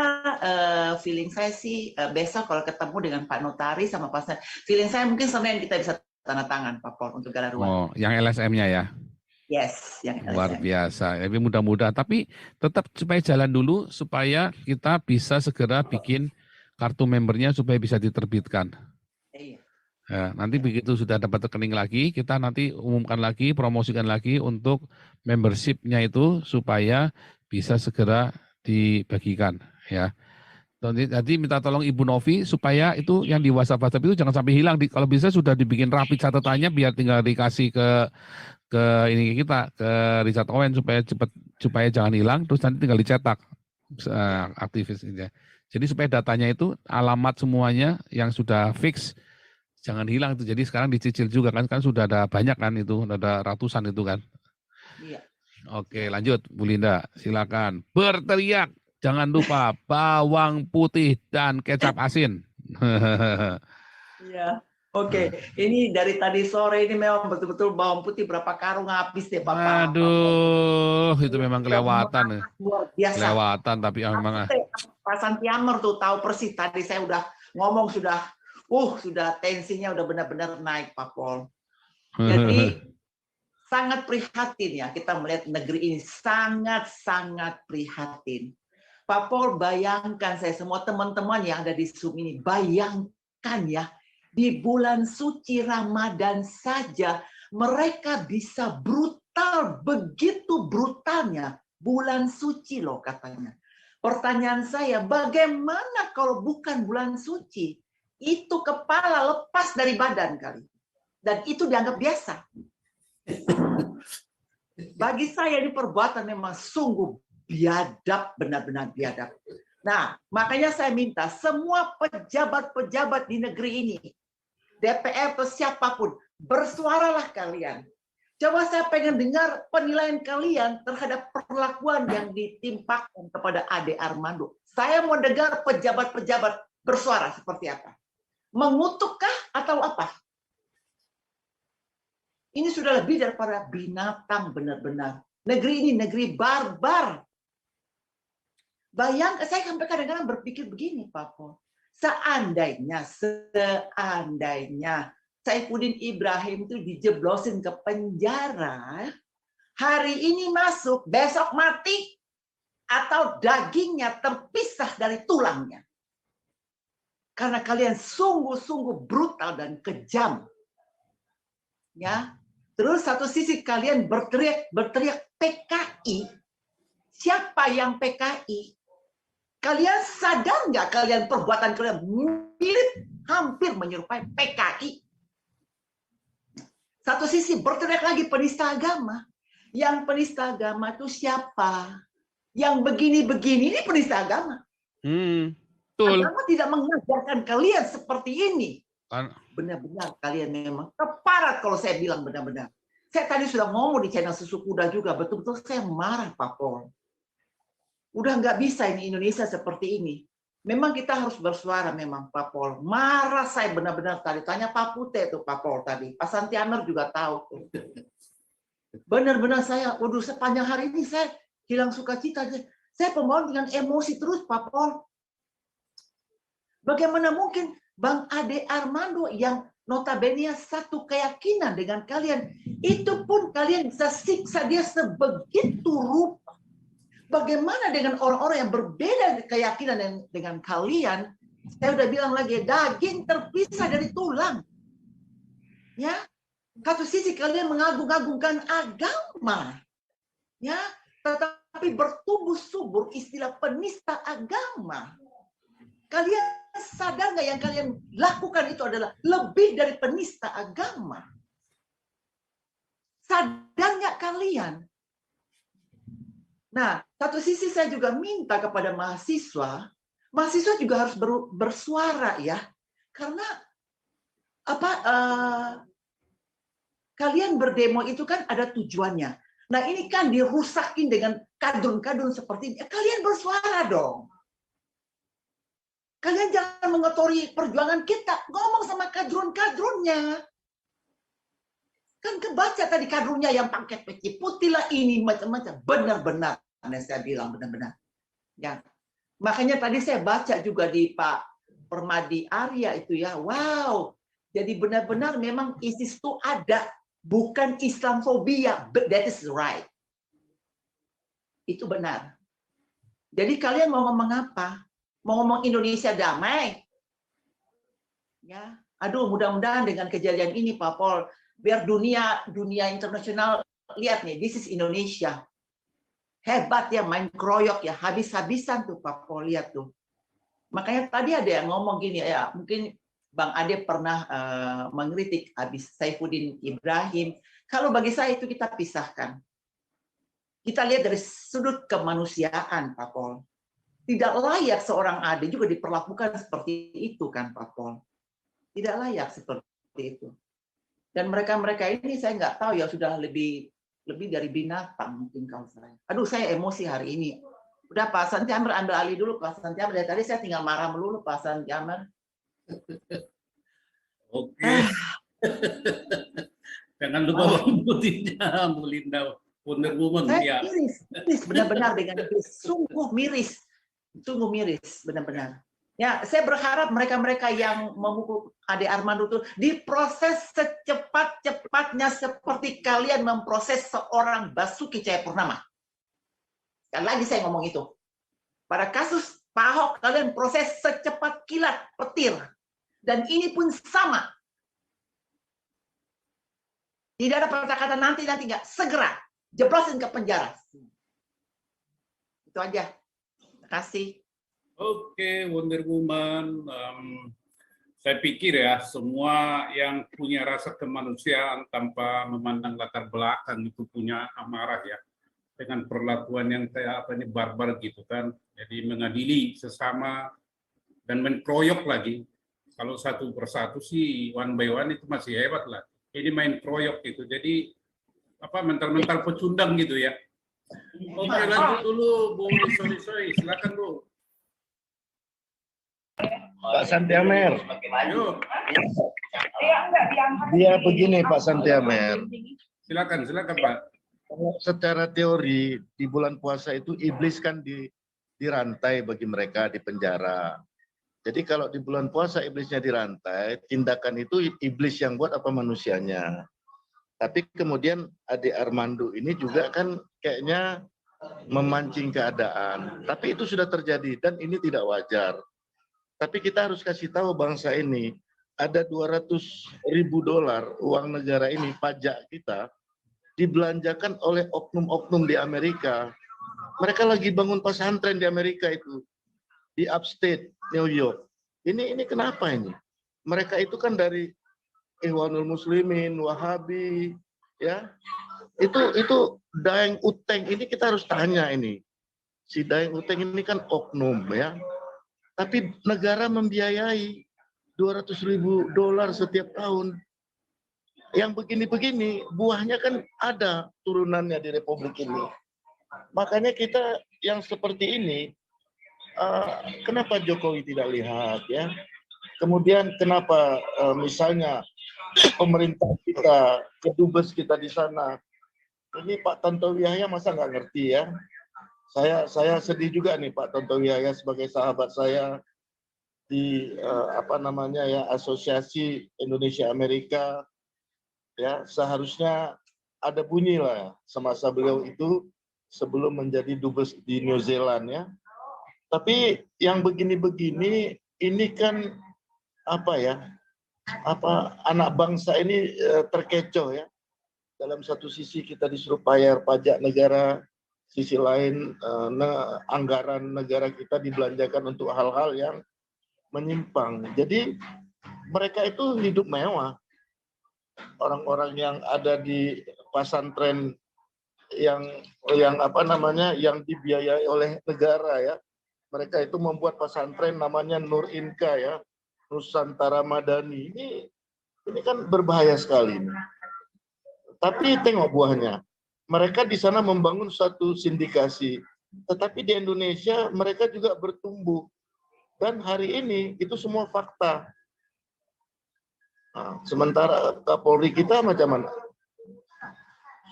feeling saya sih besok kalau ketemu dengan Pak Notaris sama Pak, feeling saya mungkin Senin kita bisa tanda tangan Pak Pol untuk Galarua. Oh, yang LSM-nya ya. Yes, yang Luar LSM. biasa. Tapi mudah-mudahan. Tapi tetap supaya jalan dulu supaya kita bisa segera bikin kartu membernya supaya bisa diterbitkan. Iya. Ya, nanti begitu sudah dapat rekening lagi, kita nanti umumkan lagi, promosikan lagi untuk membership-nya itu supaya bisa segera dibagikan. Ya. Nanti minta tolong Ibu Novi supaya itu yang di WhatsApp itu jangan sampai hilang. Kalau bisa sudah dibikin rapi catatannya biar tinggal dikasih ke ini kita ke Richard Owen supaya jangan hilang, terus nanti tinggal dicetak aktivisnya. Jadi supaya datanya itu alamat semuanya yang sudah fix jangan hilang itu. Jadi sekarang dicicil juga kan sudah ada banyak kan itu, ada ratusan itu kan. Iya. Oke, lanjut Bu Linda, silakan berteriak. Jangan lupa bawang putih dan kecap asin. Iya. Oke, ini dari tadi sore ini memang betul-betul bawang putih berapa karung habis deh Bapak. Aduh, itu memang kelewatan. Luar biasa. Kelewatan tapi memang. Pak Santiamer tuh tahu persis tadi saya udah ngomong sudah tensinya udah benar-benar naik Pak Pol. Jadi sangat prihatin ya kita melihat negeri ini sangat-sangat prihatin. Pak Pol, bayangkan saya semua teman-teman yang ada di Zoom ini, bayangkan ya. Di bulan suci Ramadan saja mereka bisa brutal, begitu brutalnya. Bulan suci loh katanya. Pertanyaan saya, bagaimana kalau bukan bulan suci? Itu kepala lepas dari badan kali. Dan itu dianggap biasa. Bagi saya ini perbuatan memang sungguh biadab, benar-benar biadab. Nah, makanya saya minta semua pejabat-pejabat di negeri ini, DPR atau siapapun, bersuaralah kalian. Coba saya pengen dengar penilaian kalian terhadap perlakuan yang ditimpakan kepada Ade Armando. Saya mau dengar pejabat-pejabat bersuara seperti apa. Mengutukkah atau apa? Ini sudah lebih daripada binatang benar-benar. Negeri ini negeri barbar. Bayangkan, saya sampai kadang-kadang berpikir begini, Pak Pol. Seandainya Saifuddin Ibrahim itu dijeblosin ke penjara, hari ini masuk, besok mati, atau dagingnya terpisah dari tulangnya. Karena kalian sungguh-sungguh brutal dan kejam. Ya, terus satu sisi kalian berteriak PKI. Siapa yang PKI? Kalian sadar nggak kalian perbuatan kalian mirip, hampir menyerupai PKI? Satu sisi berteriak lagi penista agama. Yang penista agama itu siapa? Yang begini-begini ini penista agama. Betul. Agama tidak mengajarkan kalian seperti ini. Benar-benar kalian memang keparat kalau saya bilang benar-benar. Saya tadi sudah ngomong di channel Susu Kuda juga, betul-betul saya marah Pak Pol. Udah nggak bisa ini Indonesia seperti ini. Memang kita harus bersuara memang Pak Pol. Marah saya benar-benar tadi. Tanya Pak Pute tuh Pak Pol tadi. Pak Santianer juga tahu. Benar-benar saya, waduh sepanjang hari ini saya hilang sukacita. Saya pembawa dengan emosi terus Pak Pol. Bagaimana mungkin Bang Ade Armando yang notabene satu keyakinan dengan kalian, itu pun kalian bisa siksa dia sebegitu rupa. Bagaimana dengan orang-orang yang berbeda keyakinan dengan kalian? Saya udah bilang lagi, daging terpisah dari tulang. Ya, satu sisi kalian mengagung-agungkan agama, ya, tetapi bertumbuh subur istilah penista agama. Kalian sadar nggak yang kalian lakukan itu adalah lebih dari penista agama? Sadar nggak kalian? Nah, satu sisi saya juga minta kepada mahasiswa juga harus bersuara ya, karena kalian berdemo itu kan ada tujuannya. Nah, ini kan dirusakin dengan kadun-kadun seperti ini. Kalian bersuara dong. Kalian jangan mengotori perjuangan kita. Ngomong sama kadrun-kadrunnya. Kan kebaca tadi kadrunnya yang pakai peci putih lah ini macam-macam. Benar-benar. Dan saya bilang benar-benar. Ya. Makanya tadi saya baca juga di Pak Permadi Arya itu ya. Wow. Jadi benar-benar memang ISIS itu ada. Bukan Islamfobia. That is right. Itu benar. Jadi kalian mau ngomong apa? Mau ngomong Indonesia damai? Ya. Aduh, mudah-mudahan dengan kejadian ini Pak Pol, biar dunia internasional lihat nih, this is Indonesia. Hebat ya, main kroyok ya, habis-habisan tuh Pak Pol, lihat tuh. Makanya tadi ada yang ngomong gini ya, mungkin Bang Ade pernah mengkritik habis Saifuddin Ibrahim. Kalau bagi saya itu kita pisahkan. Kita lihat dari sudut kemanusiaan Pak Pol. Tidak layak seorang Ade juga diperlakukan seperti itu kan Pak Pol. Tidak layak seperti itu. Dan mereka-mereka ini saya nggak tahu ya sudah lebih dari binatang mungkin kalau saya. Aduh, saya emosi hari ini. Udah Pak Santiamer ambil alih dulu Pak Santiamer. Dari tadi saya tinggal marah melulu Pak Santiamer. Oke. Jangan lupa putihnya, Bu Linda. Wonder Woman. Saya Ya. miris benar-benar dengan itu. Sungguh miris benar-benar. Ya, saya berharap mereka-mereka yang memukul Ade Armando itu diproses secepat-cepatnya seperti kalian memproses seorang Basuki Cahayapurnama. Sekali lagi saya ngomong itu. Pada kasus Pak Ahok, kalian proses secepat kilat petir. Dan ini pun sama. Tidak ada kata-kata nanti nggak. Segera jeblosin ke penjara. Itu aja. Terima kasih. Oke, Wonder Woman. Saya pikir ya, semua yang punya rasa kemanusiaan tanpa memandang latar belakang itu punya amarah ya. Dengan perlakuan yang kayak apa ini barbar gitu kan. Jadi mengadili sesama dan menkroyok lagi. Kalau satu persatu sih one by one itu masih hebat lah. Ini main kroyok gitu. Jadi apa mental-mental pecundang gitu ya. Oke, lanjut dulu Bu Sorry. Silakan Bu. Pak Santiamer. Yuk. Dia begini Pak Santiamer. Silakan Pak. Secara teori di bulan puasa itu iblis kan dirantai bagi mereka di penjara. Jadi kalau di bulan puasa iblisnya dirantai, tindakan itu iblis yang buat apa manusianya. Tapi kemudian Ade Armando ini juga kan kayaknya memancing keadaan. Tapi itu sudah terjadi dan ini tidak wajar. Tapi kita harus kasih tahu bangsa ini, ada $200.000 uang negara ini, pajak kita, dibelanjakan oleh oknum-oknum di Amerika. Mereka lagi bangun pesantren di Amerika itu, di upstate New York. Ini kenapa ini? Mereka itu kan dari Ikhwanul Muslimin, Wahabi, ya. Itu Daeng Uteng ini kita harus tanya ini. Si Daeng Uteng ini kan oknum ya. Tapi negara membiayai $200.000 setiap tahun. Yang begini-begini, buahnya kan ada turunannya di Republik ini. Makanya kita yang seperti ini, kenapa Jokowi tidak lihat ya? Kemudian kenapa misalnya pemerintah kita, kedubes kita di sana, ini Pak Tantowi Yahya masa nggak ngerti ya? Saya sedih juga nih Pak Tantowi Yahya sebagai sahabat saya di Asosiasi Indonesia Amerika ya, seharusnya ada bunyi lah semasa beliau itu sebelum menjadi dubes di New Zealand ya. Tapi yang begini-begini ini kan anak bangsa ini terkecoh ya. Dalam satu sisi kita disuruh bayar pajak negara, sisi lain anggaran negara kita dibelanjakan untuk hal-hal yang menyimpang. Jadi mereka itu hidup mewah. Orang-orang yang ada di pesantren yang dibiayai oleh negara ya. Mereka itu membuat pesantren namanya Nur Inka ya, Nusantara Madani. Ini kan berbahaya sekali ini. Tapi tengok buahnya. Mereka di sana membangun satu sindikasi. Tetapi di Indonesia mereka juga bertumbuh. Dan hari ini itu semua fakta. Nah, sementara Kapolri kita macam mana?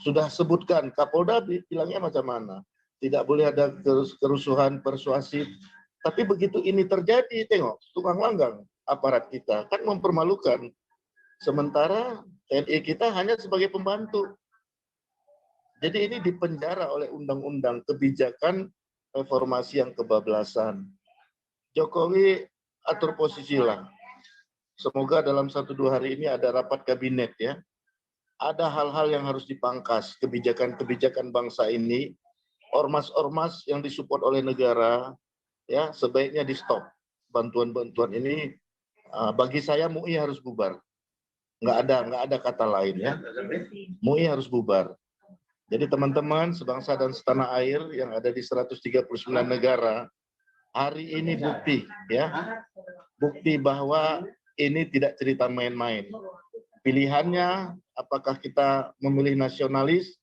Sudah sebutkan, Kapolda bilangnya macam mana? Tidak boleh ada kerusuhan persuasif. Tapi begitu ini terjadi, tengok, tukang langgang aparat kita kan mempermalukan. Sementara TNI kita hanya sebagai pembantu. Jadi ini dipenjara oleh undang-undang kebijakan reformasi yang kebablasan. Jokowi atur posisi lah. Semoga dalam 1-2 hari ini ada rapat kabinet ya. Ada hal-hal yang harus dipangkas, kebijakan-kebijakan bangsa ini, ormas-ormas yang disupport oleh negara, ya sebaiknya di stop. Bantuan-bantuan ini, bagi saya MUI harus bubar. Nggak ada kata lain ya. MUI harus bubar. Jadi teman-teman sebangsa dan setanah air yang ada di 139 negara, hari ini bukti ya, bukti bahwa ini tidak cerita main-main. Pilihannya apakah kita memilih nasionalis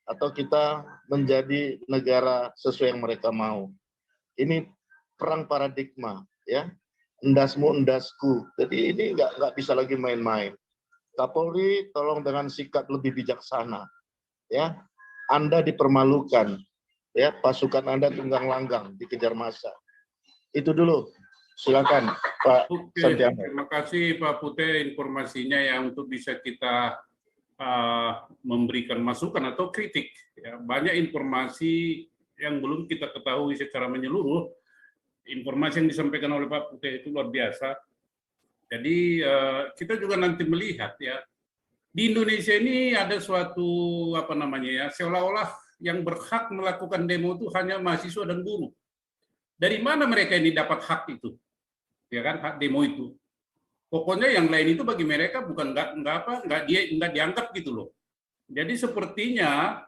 atau kita menjadi negara sesuai yang mereka mau. Ini perang paradigma ya, endasmu endasku. Jadi ini nggak bisa lagi main-main. Kapolri tolong dengan sikap lebih bijaksana ya. Anda dipermalukan ya, pasukan Anda tunggang langgang dikejar massa. Itu dulu. Silakan Pak Santiago. Terima kasih Pak Pute informasinya ya, untuk bisa kita memberikan masukan atau kritik. Ya, banyak informasi yang belum kita ketahui secara menyeluruh. Informasi yang disampaikan oleh Pak Pute itu luar biasa. Jadi kita juga nanti melihat ya, di Indonesia ini ada suatu apa namanya ya, seolah-olah yang berhak melakukan demo itu hanya mahasiswa dan buruh. Dari mana mereka ini dapat hak itu? Ya kan, hak demo itu. Pokoknya yang lain itu bagi mereka bukan nggak dianggap gitu loh. Jadi sepertinya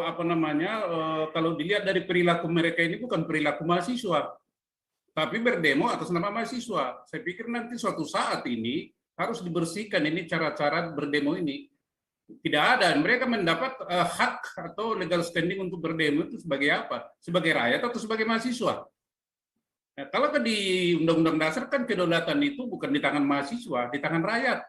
apa namanya, kalau dilihat dari perilaku mereka ini bukan perilaku mahasiswa, tapi berdemo atas nama mahasiswa. Saya pikir nanti suatu saat ini harus dibersihkan ini cara-cara berdemo ini. Tidak ada, mereka mendapat hak atau legal standing untuk berdemo itu sebagai apa? Sebagai rakyat atau sebagai mahasiswa? Nah, kalau di Undang-Undang Dasar kan kedaulatan itu bukan di tangan mahasiswa, di tangan rakyat.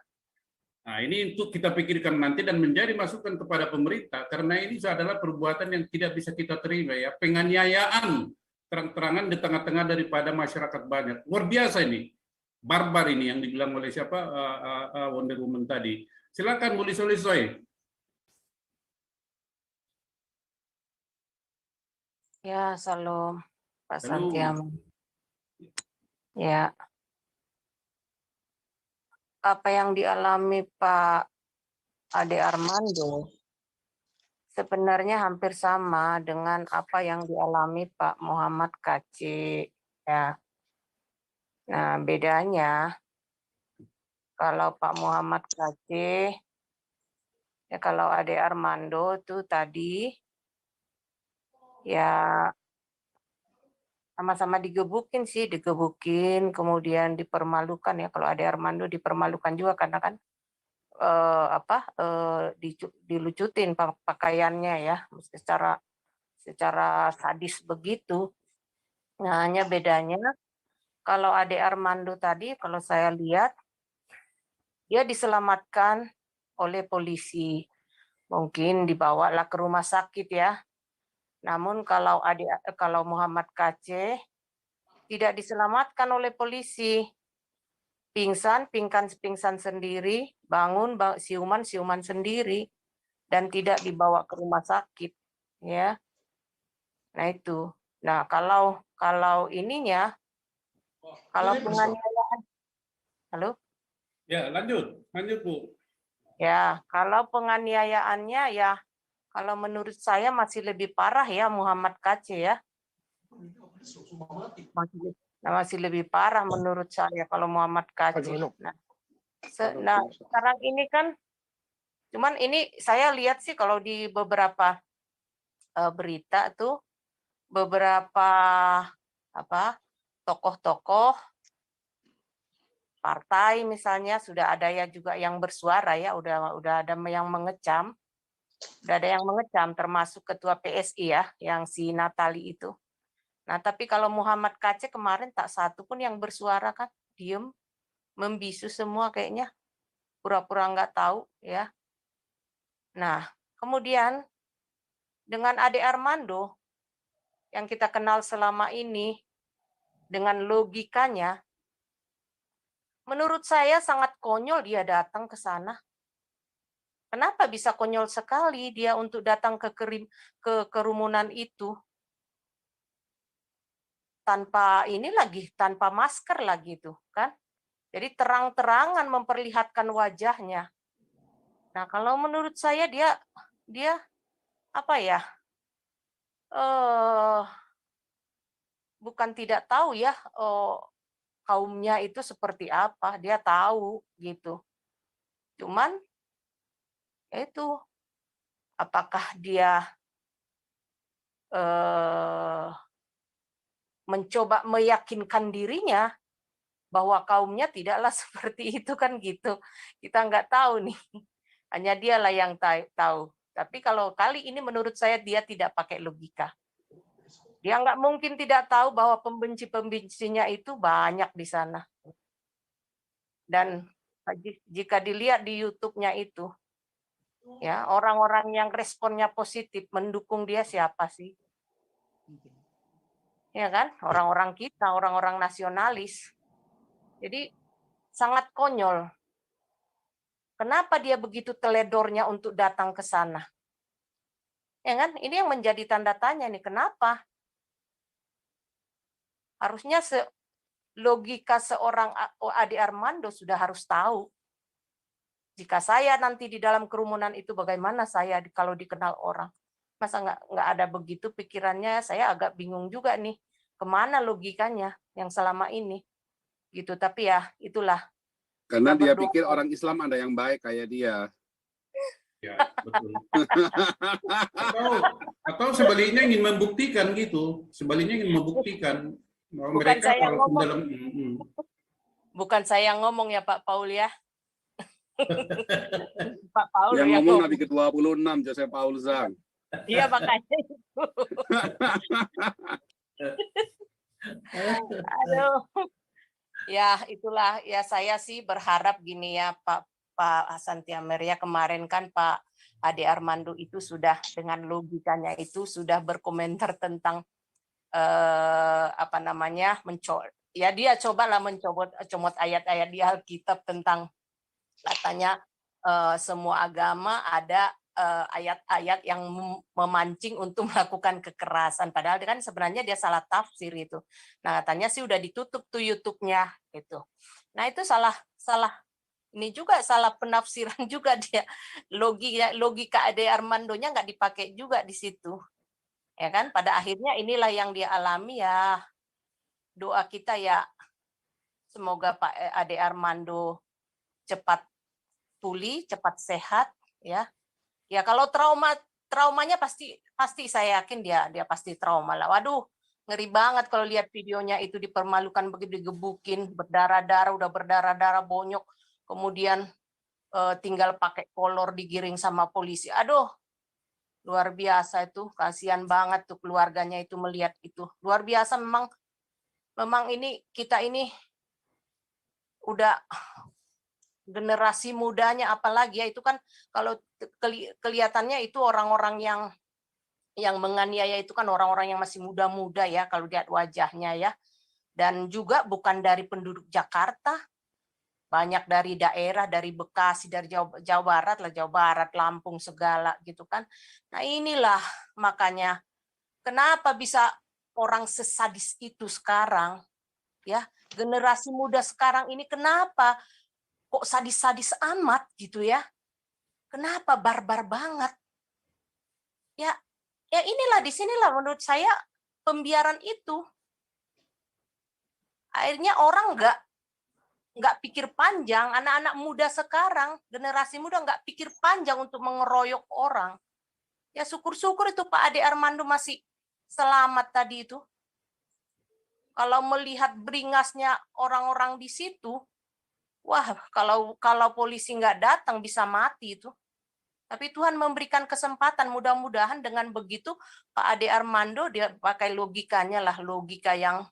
Nah, ini untuk kita pikirkan nanti dan menjadi masukan kepada pemerintah, karena ini adalah perbuatan yang tidak bisa kita terima ya, penganiayaan terang-terangan di tengah-tengah daripada masyarakat banyak. Luar biasa ini, barbar ini yang dibilang oleh siapa Wonder Woman tadi. Silakan Bu Lisoy. Ya, salam Pak Santiago. Ya, apa yang dialami Pak Ade Armando sebenarnya hampir sama dengan apa yang dialami Pak Muhammad Kacik. Ya. Nah, bedanya kalau Pak Muhammad Kacik, ya kalau Ade Armando tuh tadi ya sama-sama digebukin sih, kemudian dipermalukan ya. Kalau Ade Armando dipermalukan juga karena kan dilucutin pakaiannya ya, secara sadis begitu. Nah, hanya bedanya kalau Ade Armando tadi, kalau saya lihat dia diselamatkan oleh polisi, mungkin dibawalah ke rumah sakit ya. Namun kalau Muhammad Kacik tidak diselamatkan oleh polisi, pingsan sendiri, bangun siuman sendiri, dan tidak dibawa ke rumah sakit, ya. Nah itu. Nah kalau ininya, kalau penganiayaan, halo? Ya lanjut Bu. Ya kalau penganiayaannya ya. Kalau menurut saya masih lebih parah ya Muhammad Kacik ya. Masih lebih parah menurut saya kalau Muhammad Kacik. Nah, sekarang ini kan, cuman ini saya lihat sih kalau di beberapa berita tuh, beberapa tokoh-tokoh partai misalnya sudah ada ya juga yang bersuara ya, udah ada yang mengecam. Udah ada yang mengecam, termasuk ketua PSI ya, yang si Natali itu. Nah, tapi kalau Muhammad Kacek kemarin tak satu pun yang bersuara kan, diem, membisu semua kayaknya, pura-pura nggak tahu ya. Nah, kemudian dengan Ade Armando yang kita kenal selama ini, dengan logikanya, menurut saya sangat konyol dia datang ke sana. Kenapa bisa konyol sekali dia untuk datang ke kerumunan itu tanpa ini lagi, tanpa masker lagi tuh kan? Jadi terang-terangan memperlihatkan wajahnya. Nah, kalau menurut saya dia apa ya? Bukan tidak tahu ya, kaumnya itu seperti apa, dia tahu gitu. Cuman itu apakah dia mencoba meyakinkan dirinya bahwa kaumnya tidaklah seperti itu kan gitu. Kita nggak tahu nih. Hanya dialah yang tahu. Tapi kalau kali ini menurut saya dia tidak pakai logika. Dia nggak mungkin tidak tahu bahwa pembenci-pembencinya itu banyak di sana. Dan jika dilihat di YouTube-nya itu, ya orang-orang yang responnya positif mendukung dia siapa sih? Ya kan? Orang-orang kita, orang-orang nasionalis. Jadi sangat konyol. Kenapa dia begitu teledornya untuk datang ke sana? Ya kan? Ini yang menjadi tanda tanya nih, kenapa? Harusnya logika seorang Ade Armando sudah harus tahu. Jika saya nanti di dalam kerumunan itu bagaimana saya kalau dikenal orang? Masa nggak ada begitu pikirannya? Saya agak bingung juga nih. Kemana logikanya yang selama ini? Gitu. Tapi ya itulah. Karena dia pikir orang Islam ada yang baik kayak dia. Ya, betul. atau sebaliknya ingin membuktikan gitu. Sebaliknya ingin membuktikan bahwa Bukan mereka saya walaupun ngomong. dalam Bukan saya yang ngomong ya Pak Paul ya. Pak Paul yang ya ngomong Nabi ke-26 Joseph Paul Zhang. Iya makanya itu. Aduh. Ya itulah ya, saya sih berharap gini ya Pak Hasan Tiamer ya, kemarin kan Pak Ade Armando itu sudah dengan logikanya itu sudah berkomentar tentang apa namanya ya dia cobalah mencomot ayat-ayat di Alkitab tentang katanya semua agama ada ayat-ayat yang memancing untuk melakukan kekerasan, padahal kan sebenarnya dia salah tafsir itu. Nah katanya sih udah ditutup tuh YouTube-nya gitu. Nah itu salah ini juga salah penafsiran juga dia, logika Ade Armando-nya nggak dipakai juga di situ. Ya kan, pada akhirnya inilah yang dia alami ya. Doa kita ya semoga Pak Ade Armando cepat pulih, cepat sehat ya. Ya kalau traumanya pasti saya yakin dia pasti trauma lah. Waduh, ngeri banget kalau lihat videonya itu dipermalukan begitu, digebukin, berdarah-darah, udah berdarah-darah bonyok, kemudian tinggal pakai kolor digiring sama polisi. Aduh, luar biasa itu, kasihan banget tuh keluarganya itu melihat itu. Luar biasa memang ini kita ini udah generasi mudanya apalagi ya, itu kan kalau kelihatannya itu orang-orang yang menganiaya itu kan orang-orang yang masih muda-muda ya kalau lihat wajahnya ya. Dan juga bukan dari penduduk Jakarta, banyak dari daerah, dari Bekasi, dari Jawa Barat, Lampung segala gitu kan. Nah inilah makanya kenapa bisa orang sesadis itu sekarang ya, generasi muda sekarang ini kenapa kok sadis-sadis amat gitu ya. Kenapa barbar banget? Ya inilah disinilah menurut saya pembiaran itu. Akhirnya orang nggak pikir panjang, anak-anak muda sekarang, generasi muda nggak pikir panjang untuk mengeroyok orang. Ya syukur-syukur itu Pak Ade Armando masih selamat tadi itu. Kalau melihat beringasnya orang-orang di situ, wah kalau polisi nggak datang bisa mati itu. Tapi Tuhan memberikan kesempatan, mudah-mudahan dengan begitu Pak Ade Armando dia pakai logikanya lah, logika yang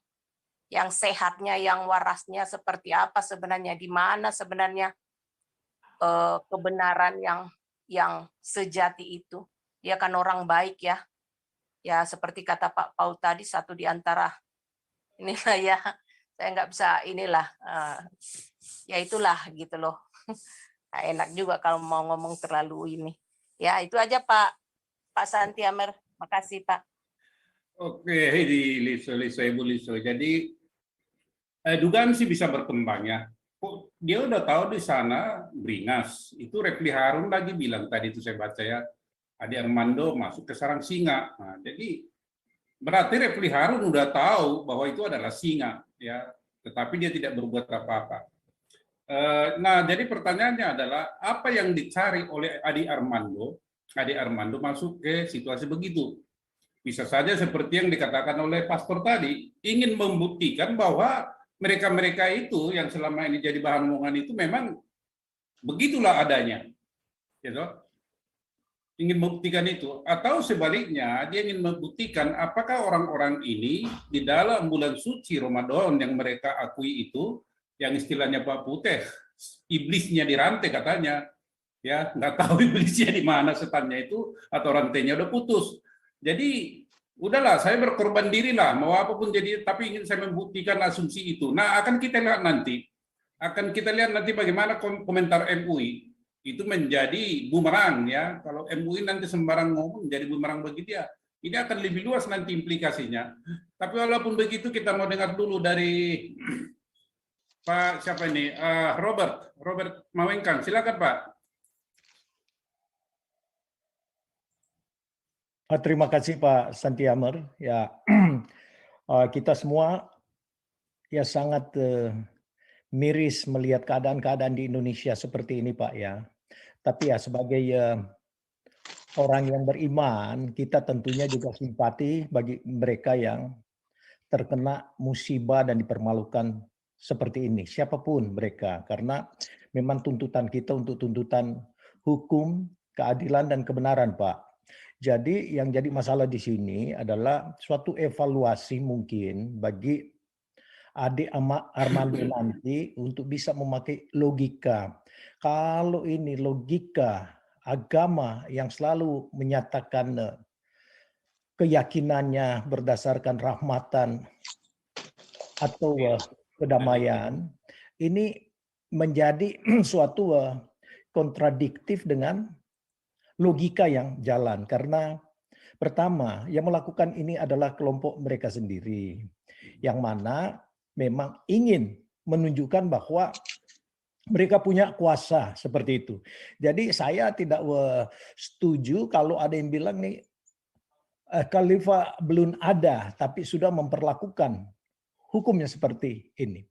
sehatnya, yang warasnya seperti apa sebenarnya, di mana sebenarnya kebenaran yang sejati itu. Dia kan orang baik ya. Ya seperti kata Pak Paul tadi, satu di antara inilah ya, saya nggak bisa inilah, ya itulah gitu loh. Nah, enak juga kalau mau ngomong terlalu ini. Ya itu aja Pak Santi Amer. Makasih Pak. Oke, di Liso, Ibu Liso. Jadi dugaan sih bisa berkembang ya. Kok dia udah tahu di sana beringas. Itu Refli Harun lagi bilang tadi itu saya baca ya. Ade Armando masuk ke sarang singa. Nah, jadi berarti Refli Harun udah tahu bahwa itu adalah singa ya. Tetapi dia tidak berbuat apa-apa. Nah, jadi pertanyaannya adalah apa yang dicari oleh Ade Armando? Ade Armando masuk ke situasi begitu. Bisa saja seperti yang dikatakan oleh pastor tadi, ingin membuktikan bahwa mereka-mereka itu yang selama ini jadi bahan omongan itu memang begitulah adanya. Gitu. Ingin membuktikan itu. Atau sebaliknya, dia ingin membuktikan apakah orang-orang ini di dalam bulan suci Ramadan yang mereka akui itu, yang istilahnya Pak Putih, iblisnya dirantai katanya, ya nggak tahu iblisnya di mana setannya itu atau rantainya udah putus. Jadi udahlah, saya berkorban diri lah, mau apapun jadi, tapi ingin saya membuktikan asumsi itu. Nah akan kita lihat nanti bagaimana komentar MUI itu menjadi bumerang ya. Kalau MUI nanti sembarang ngomong menjadi bumerang bagi dia. Ini akan lebih luas nanti implikasinya. Tapi walaupun begitu kita mau dengar dulu dari Pak siapa ini? Robert Mawengkang. Silakan Pak. Terima kasih Pak Santi Amer. Ya, kita semua ya sangat miris melihat keadaan-keadaan di Indonesia seperti ini Pak ya. Tapi ya sebagai orang yang beriman, kita tentunya juga simpati bagi mereka yang terkena musibah dan dipermalukan seperti ini, siapapun mereka, karena memang tuntutan kita untuk tuntutan hukum, keadilan dan kebenaran, Pak. Jadi yang jadi masalah di sini adalah suatu evaluasi mungkin bagi Ade Armando nanti untuk bisa memakai logika. Kalau ini logika agama yang selalu menyatakan keyakinannya berdasarkan rahmatan atau kedamaian, ini menjadi suatu kontradiktif dengan logika yang jalan. Karena pertama, yang melakukan ini adalah kelompok mereka sendiri, yang mana memang ingin menunjukkan bahwa mereka punya kuasa seperti itu. Jadi saya tidak setuju kalau ada yang bilang nih, khalifah belum ada, tapi sudah memperlakukan hukumnya seperti ini.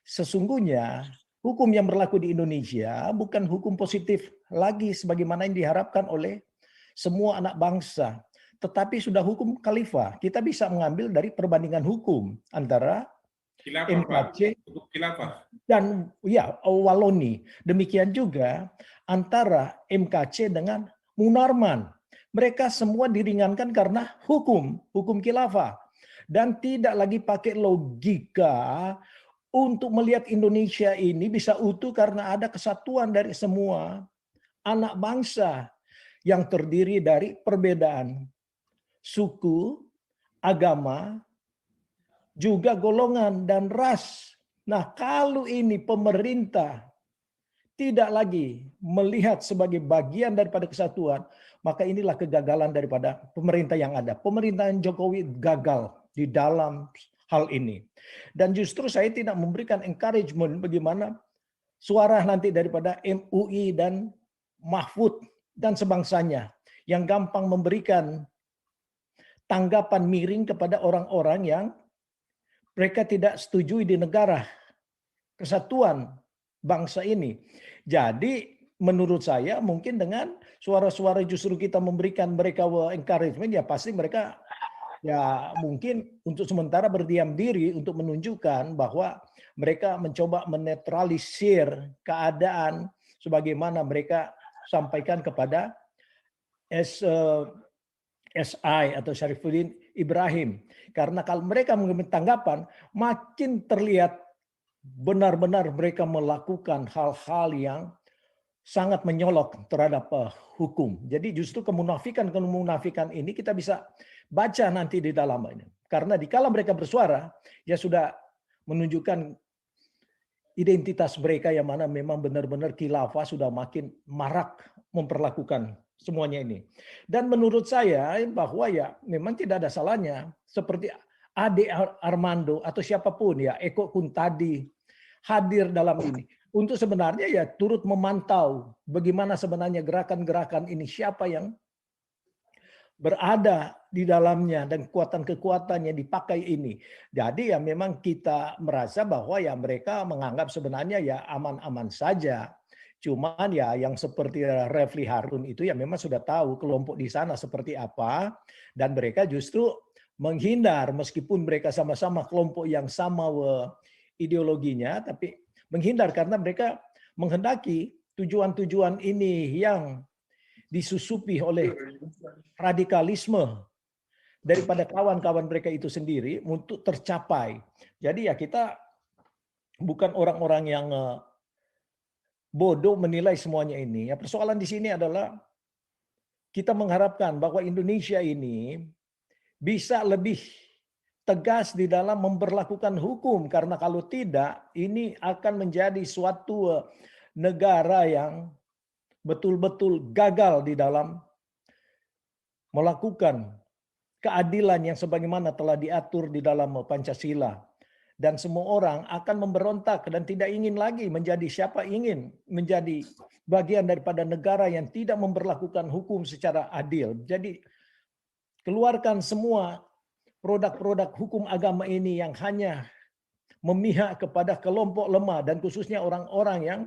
Sesungguhnya hukum yang berlaku di Indonesia bukan hukum positif lagi sebagaimana yang diharapkan oleh semua anak bangsa, tetapi sudah hukum khalifah. Kita bisa mengambil dari perbandingan hukum antara MKC dan ya Waloni. Demikian juga antara MKC dengan Munarman. Mereka semua diringankan karena hukum khilafah. Dan tidak lagi pakai logika untuk melihat Indonesia ini bisa utuh karena ada kesatuan dari semua anak bangsa yang terdiri dari perbedaan suku, agama, juga golongan dan ras. Nah, kalau ini pemerintah tidak lagi melihat sebagai bagian daripada kesatuan, maka inilah kegagalan daripada pemerintah yang ada. Pemerintahan Jokowi gagal di dalam hal ini. Dan justru saya tidak memberikan encouragement bagaimana suara nanti daripada MUI dan Mahfud dan sebangsanya yang gampang memberikan tanggapan miring kepada orang-orang yang mereka tidak setuju di negara kesatuan bangsa ini. Jadi menurut saya mungkin dengan suara-suara justru kita memberikan mereka encouragement, ya pasti mereka ya mungkin untuk sementara berdiam diri untuk menunjukkan bahwa mereka mencoba menetralisir keadaan sebagaimana mereka sampaikan kepada SI atau Syarifuddin Ibrahim. Karena kalau mereka mengambil tanggapan, makin terlihat benar-benar mereka melakukan hal-hal yang sangat menyolok terhadap hukum. Jadi justru kemunafikan ini kita bisa baca nanti di dalamnya. Karena dikala mereka bersuara, ya sudah menunjukkan identitas mereka yang mana memang benar-benar khilafah sudah makin marak memperlakukan semuanya ini. Dan menurut saya bahwa ya memang tidak ada salahnya seperti Ade Armando atau siapapun ya, Eko Kuntadi hadir dalam ini untuk sebenarnya ya turut memantau bagaimana sebenarnya gerakan-gerakan ini, siapa yang berada di dalamnya dan kekuatan-kekuatan yang dipakai ini. Jadi ya memang kita merasa bahwa ya mereka menganggap sebenarnya ya aman-aman saja. Cuman ya yang seperti Refli Harun itu ya memang sudah tahu kelompok di sana seperti apa, dan mereka justru menghindar meskipun mereka sama-sama kelompok yang sama ideologinya, tapi menghindar karena mereka menghendaki tujuan-tujuan ini yang disusupi oleh radikalisme daripada kawan-kawan mereka itu sendiri untuk tercapai. Jadi ya kita bukan orang-orang yang bodoh menilai semuanya ini. Ya, persoalan di sini adalah kita mengharapkan bahwa Indonesia ini bisa lebih tegas di dalam memperlakukan hukum, karena kalau tidak ini akan menjadi suatu negara yang betul-betul gagal di dalam melakukan keadilan yang sebagaimana telah diatur di dalam Pancasila. Dan semua orang akan memberontak dan tidak ingin lagi menjadi siapa ingin menjadi bagian daripada negara yang tidak memperlakukan hukum secara adil. Jadi keluarkan semua produk-produk hukum agama ini yang hanya memihak kepada kelompok lemah dan khususnya orang-orang yang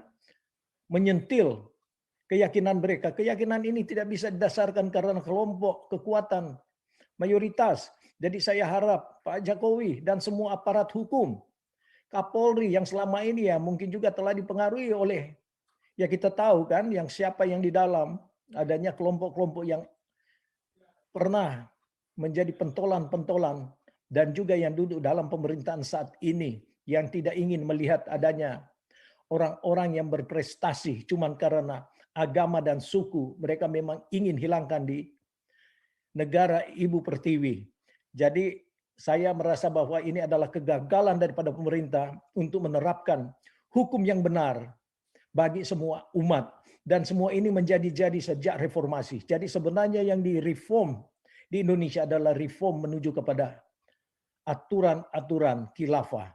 menyentil keyakinan mereka. Keyakinan ini tidak bisa didasarkan karena kelompok kekuatan mayoritas. Jadi saya harap Pak Jokowi dan semua aparat hukum, Kapolri yang selama ini ya mungkin juga telah dipengaruhi oleh, ya kita tahu kan yang siapa yang di dalam adanya kelompok-kelompok yang pernah menjadi pentolan-pentolan dan juga yang duduk dalam pemerintahan saat ini yang tidak ingin melihat adanya orang-orang yang berprestasi cuman karena agama dan suku. Mereka memang ingin hilangkan di negara Ibu Pertiwi. Jadi saya merasa bahwa ini adalah kegagalan daripada pemerintah untuk menerapkan hukum yang benar bagi semua umat. Dan semua ini menjadi sejak reformasi. Jadi sebenarnya yang direform di Indonesia adalah reform menuju kepada aturan-aturan khilafah.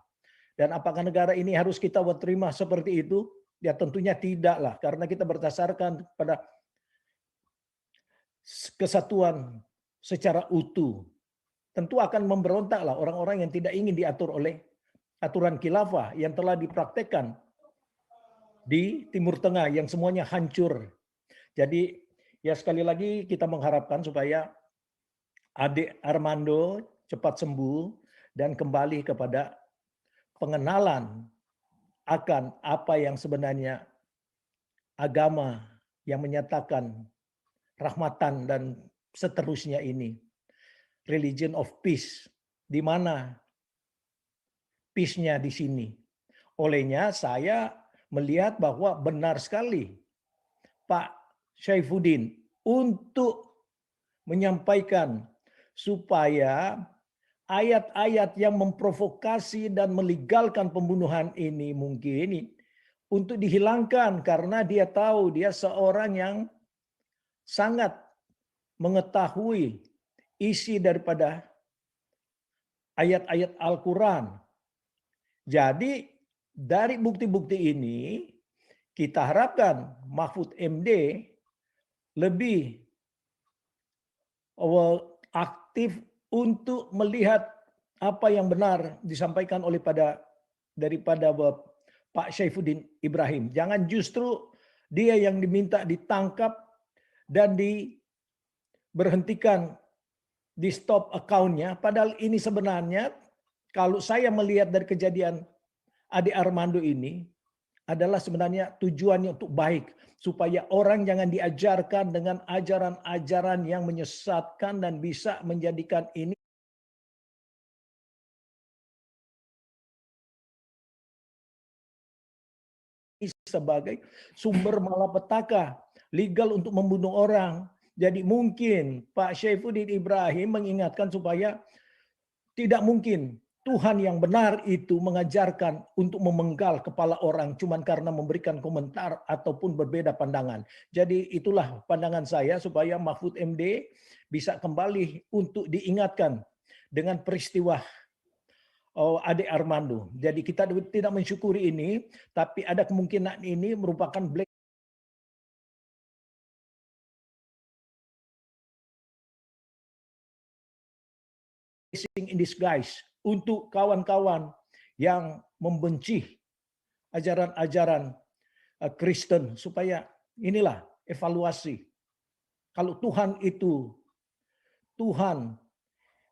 Dan apakah negara ini harus kita terima seperti itu? Ya tentunya tidaklah, karena kita berdasarkan pada kesatuan secara utuh. Tentu akan memberontaklah orang-orang yang tidak ingin diatur oleh aturan khilafah yang telah dipraktekkan di Timur Tengah yang semuanya hancur. Jadi ya sekali lagi kita mengharapkan supaya Ade Armando cepat sembuh dan kembali kepada pengenalan akan apa yang sebenarnya agama yang menyatakan rahmatan dan seterusnya ini. Religion of peace, di mana peace-nya di sini. Olehnya saya melihat bahwa benar sekali Pak Syaifuddin untuk menyampaikan supaya ayat-ayat yang memprovokasi dan melegalkan pembunuhan ini mungkin untuk dihilangkan, karena dia tahu dia seorang yang sangat mengetahui isi daripada ayat-ayat Al-Quran. Jadi dari bukti-bukti ini kita harapkan Mahfud MD lebih aktif untuk melihat apa yang benar disampaikan oleh daripada Pak Syaifuddin Ibrahim. Jangan justru dia yang diminta ditangkap dan diberhentikan, di stop account-nya, padahal ini sebenarnya kalau saya melihat dari kejadian Ade Armando ini adalah sebenarnya tujuannya untuk baik, supaya orang jangan diajarkan dengan ajaran-ajaran yang menyesatkan dan bisa menjadikan ini sebagai sumber malapetaka, legal untuk membunuh orang. Jadi mungkin Pak Syaifuddin Ibrahim mengingatkan supaya tidak mungkin Tuhan yang benar itu mengajarkan untuk memenggal kepala orang cuman karena memberikan komentar ataupun berbeda pandangan. Jadi itulah pandangan saya supaya Mahfud MD bisa kembali untuk diingatkan dengan peristiwa Ade Armando. Jadi kita tidak mensyukuri ini, tapi ada kemungkinan ini merupakan blessing in disguise untuk kawan-kawan yang membenci ajaran-ajaran Kristen, supaya inilah evaluasi. Kalau Tuhan itu Tuhan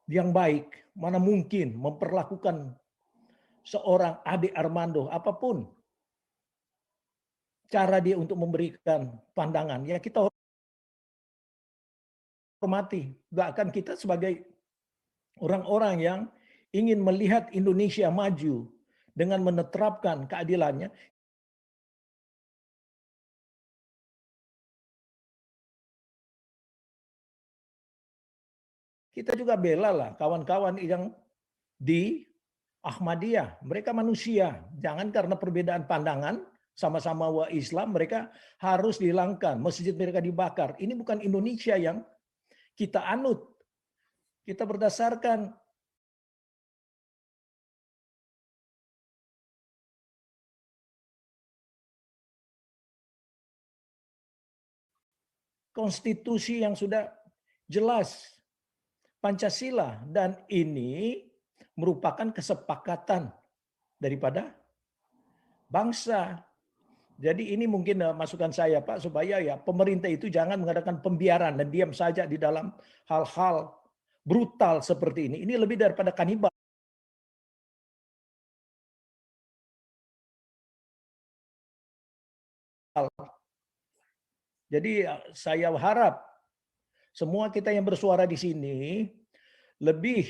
yang baik, mana mungkin memperlakukan seorang Ade Armando, apapun cara dia untuk memberikan pandangan, ya kita hormati. Bahkan kita sebagai orang-orang yang ingin melihat Indonesia maju dengan menerapkan keadilannya, kita juga bela lah kawan-kawan yang di Ahmadiyah. Mereka manusia. Jangan karena perbedaan pandangan, sama-sama wa Islam, mereka harus dihilangkan. Masjid mereka dibakar. Ini bukan Indonesia yang kita anut. Kita berdasarkan konstitusi yang sudah jelas. Pancasila, dan ini merupakan kesepakatan daripada bangsa. Jadi ini mungkin masukan saya Pak, supaya ya pemerintah itu jangan mengadakan pembiaran dan diam saja di dalam hal-hal brutal seperti ini. Ini lebih daripada kanibal. Jadi saya harap semua kita yang bersuara di sini lebih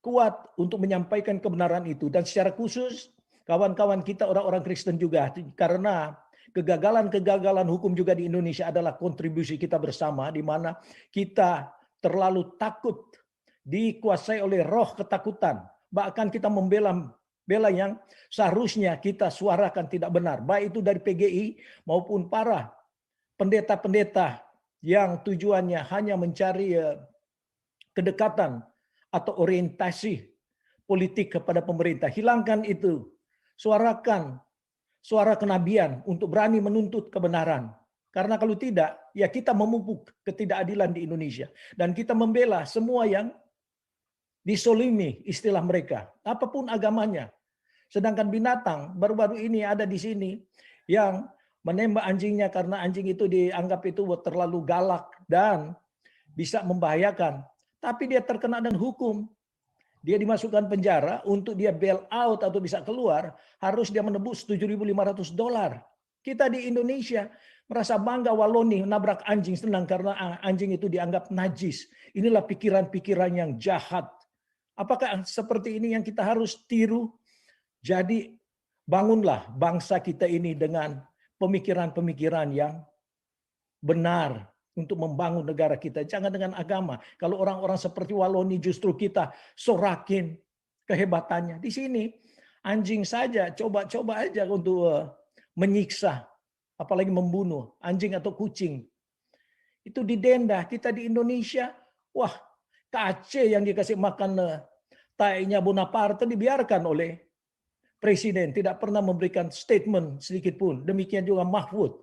kuat untuk menyampaikan kebenaran itu. Dan secara khusus kawan-kawan kita orang-orang Kristen juga. Karena kegagalan-kegagalan hukum juga di Indonesia adalah kontribusi kita bersama, di mana kita terlalu takut, dikuasai oleh roh ketakutan. Bahkan kita membela yang seharusnya kita suarakan tidak benar. Baik itu dari PGI maupun para pendeta-pendeta yang tujuannya hanya mencari kedekatan atau orientasi politik kepada pemerintah. Hilangkan itu. Suarakan suara kenabian untuk berani menuntut kebenaran. Karena kalau tidak, ya kita memupuk ketidakadilan di Indonesia. Dan kita membela semua yang disolimi istilah mereka. Apapun agamanya. Sedangkan binatang baru-baru ini ada di sini yang menembak anjingnya karena anjing itu dianggap itu terlalu galak dan bisa membahayakan. Tapi dia terkena dengan hukum. Dia dimasukkan penjara, untuk dia bail out atau bisa keluar, harus dia menebus $7.500. Kita di Indonesia merasa bangga Waloni nabrak anjing senang karena anjing itu dianggap najis. Inilah pikiran-pikiran yang jahat. Apakah seperti ini yang kita harus tiru? Jadi bangunlah bangsa kita ini dengan pemikiran-pemikiran yang benar untuk membangun negara kita. Jangan dengan agama. Kalau orang-orang seperti Waloni justru kita sorakin kehebatannya. Di sini anjing saja coba-coba aja untuk menyiksa, apalagi membunuh anjing atau kucing. Itu didenda. Kita di Indonesia, wah, Aceh yang dikasih makan tainya Bonaparte dibiarkan oleh Presiden, tidak pernah memberikan statement sedikit pun. Demikian juga Mahfud.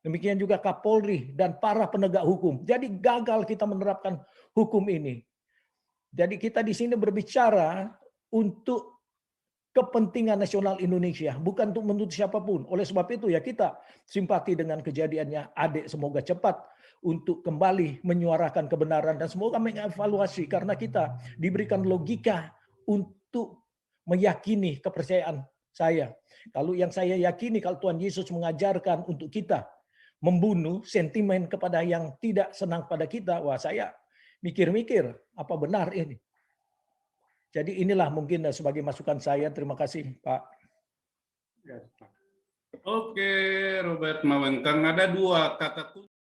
Demikian juga Kapolri dan para penegak hukum. Jadi gagal kita menerapkan hukum ini. Jadi kita di sini berbicara untuk kepentingan nasional Indonesia, bukan untuk menuntut siapapun. Oleh sebab itu ya kita simpati dengan kejadiannya Ade, semoga cepat untuk kembali menyuarakan kebenaran dan semoga mengevaluasi, karena kita diberikan logika untuk meyakini kepercayaan saya. Kalau yang saya yakini kalau Tuhan Yesus mengajarkan untuk kita membunuh sentimen kepada yang tidak senang pada kita, wah saya mikir-mikir apa benar ini. Jadi inilah mungkin sebagai masukan saya. Terima kasih Pak. Oke, Robert Mawengkang, ada dua kata kunci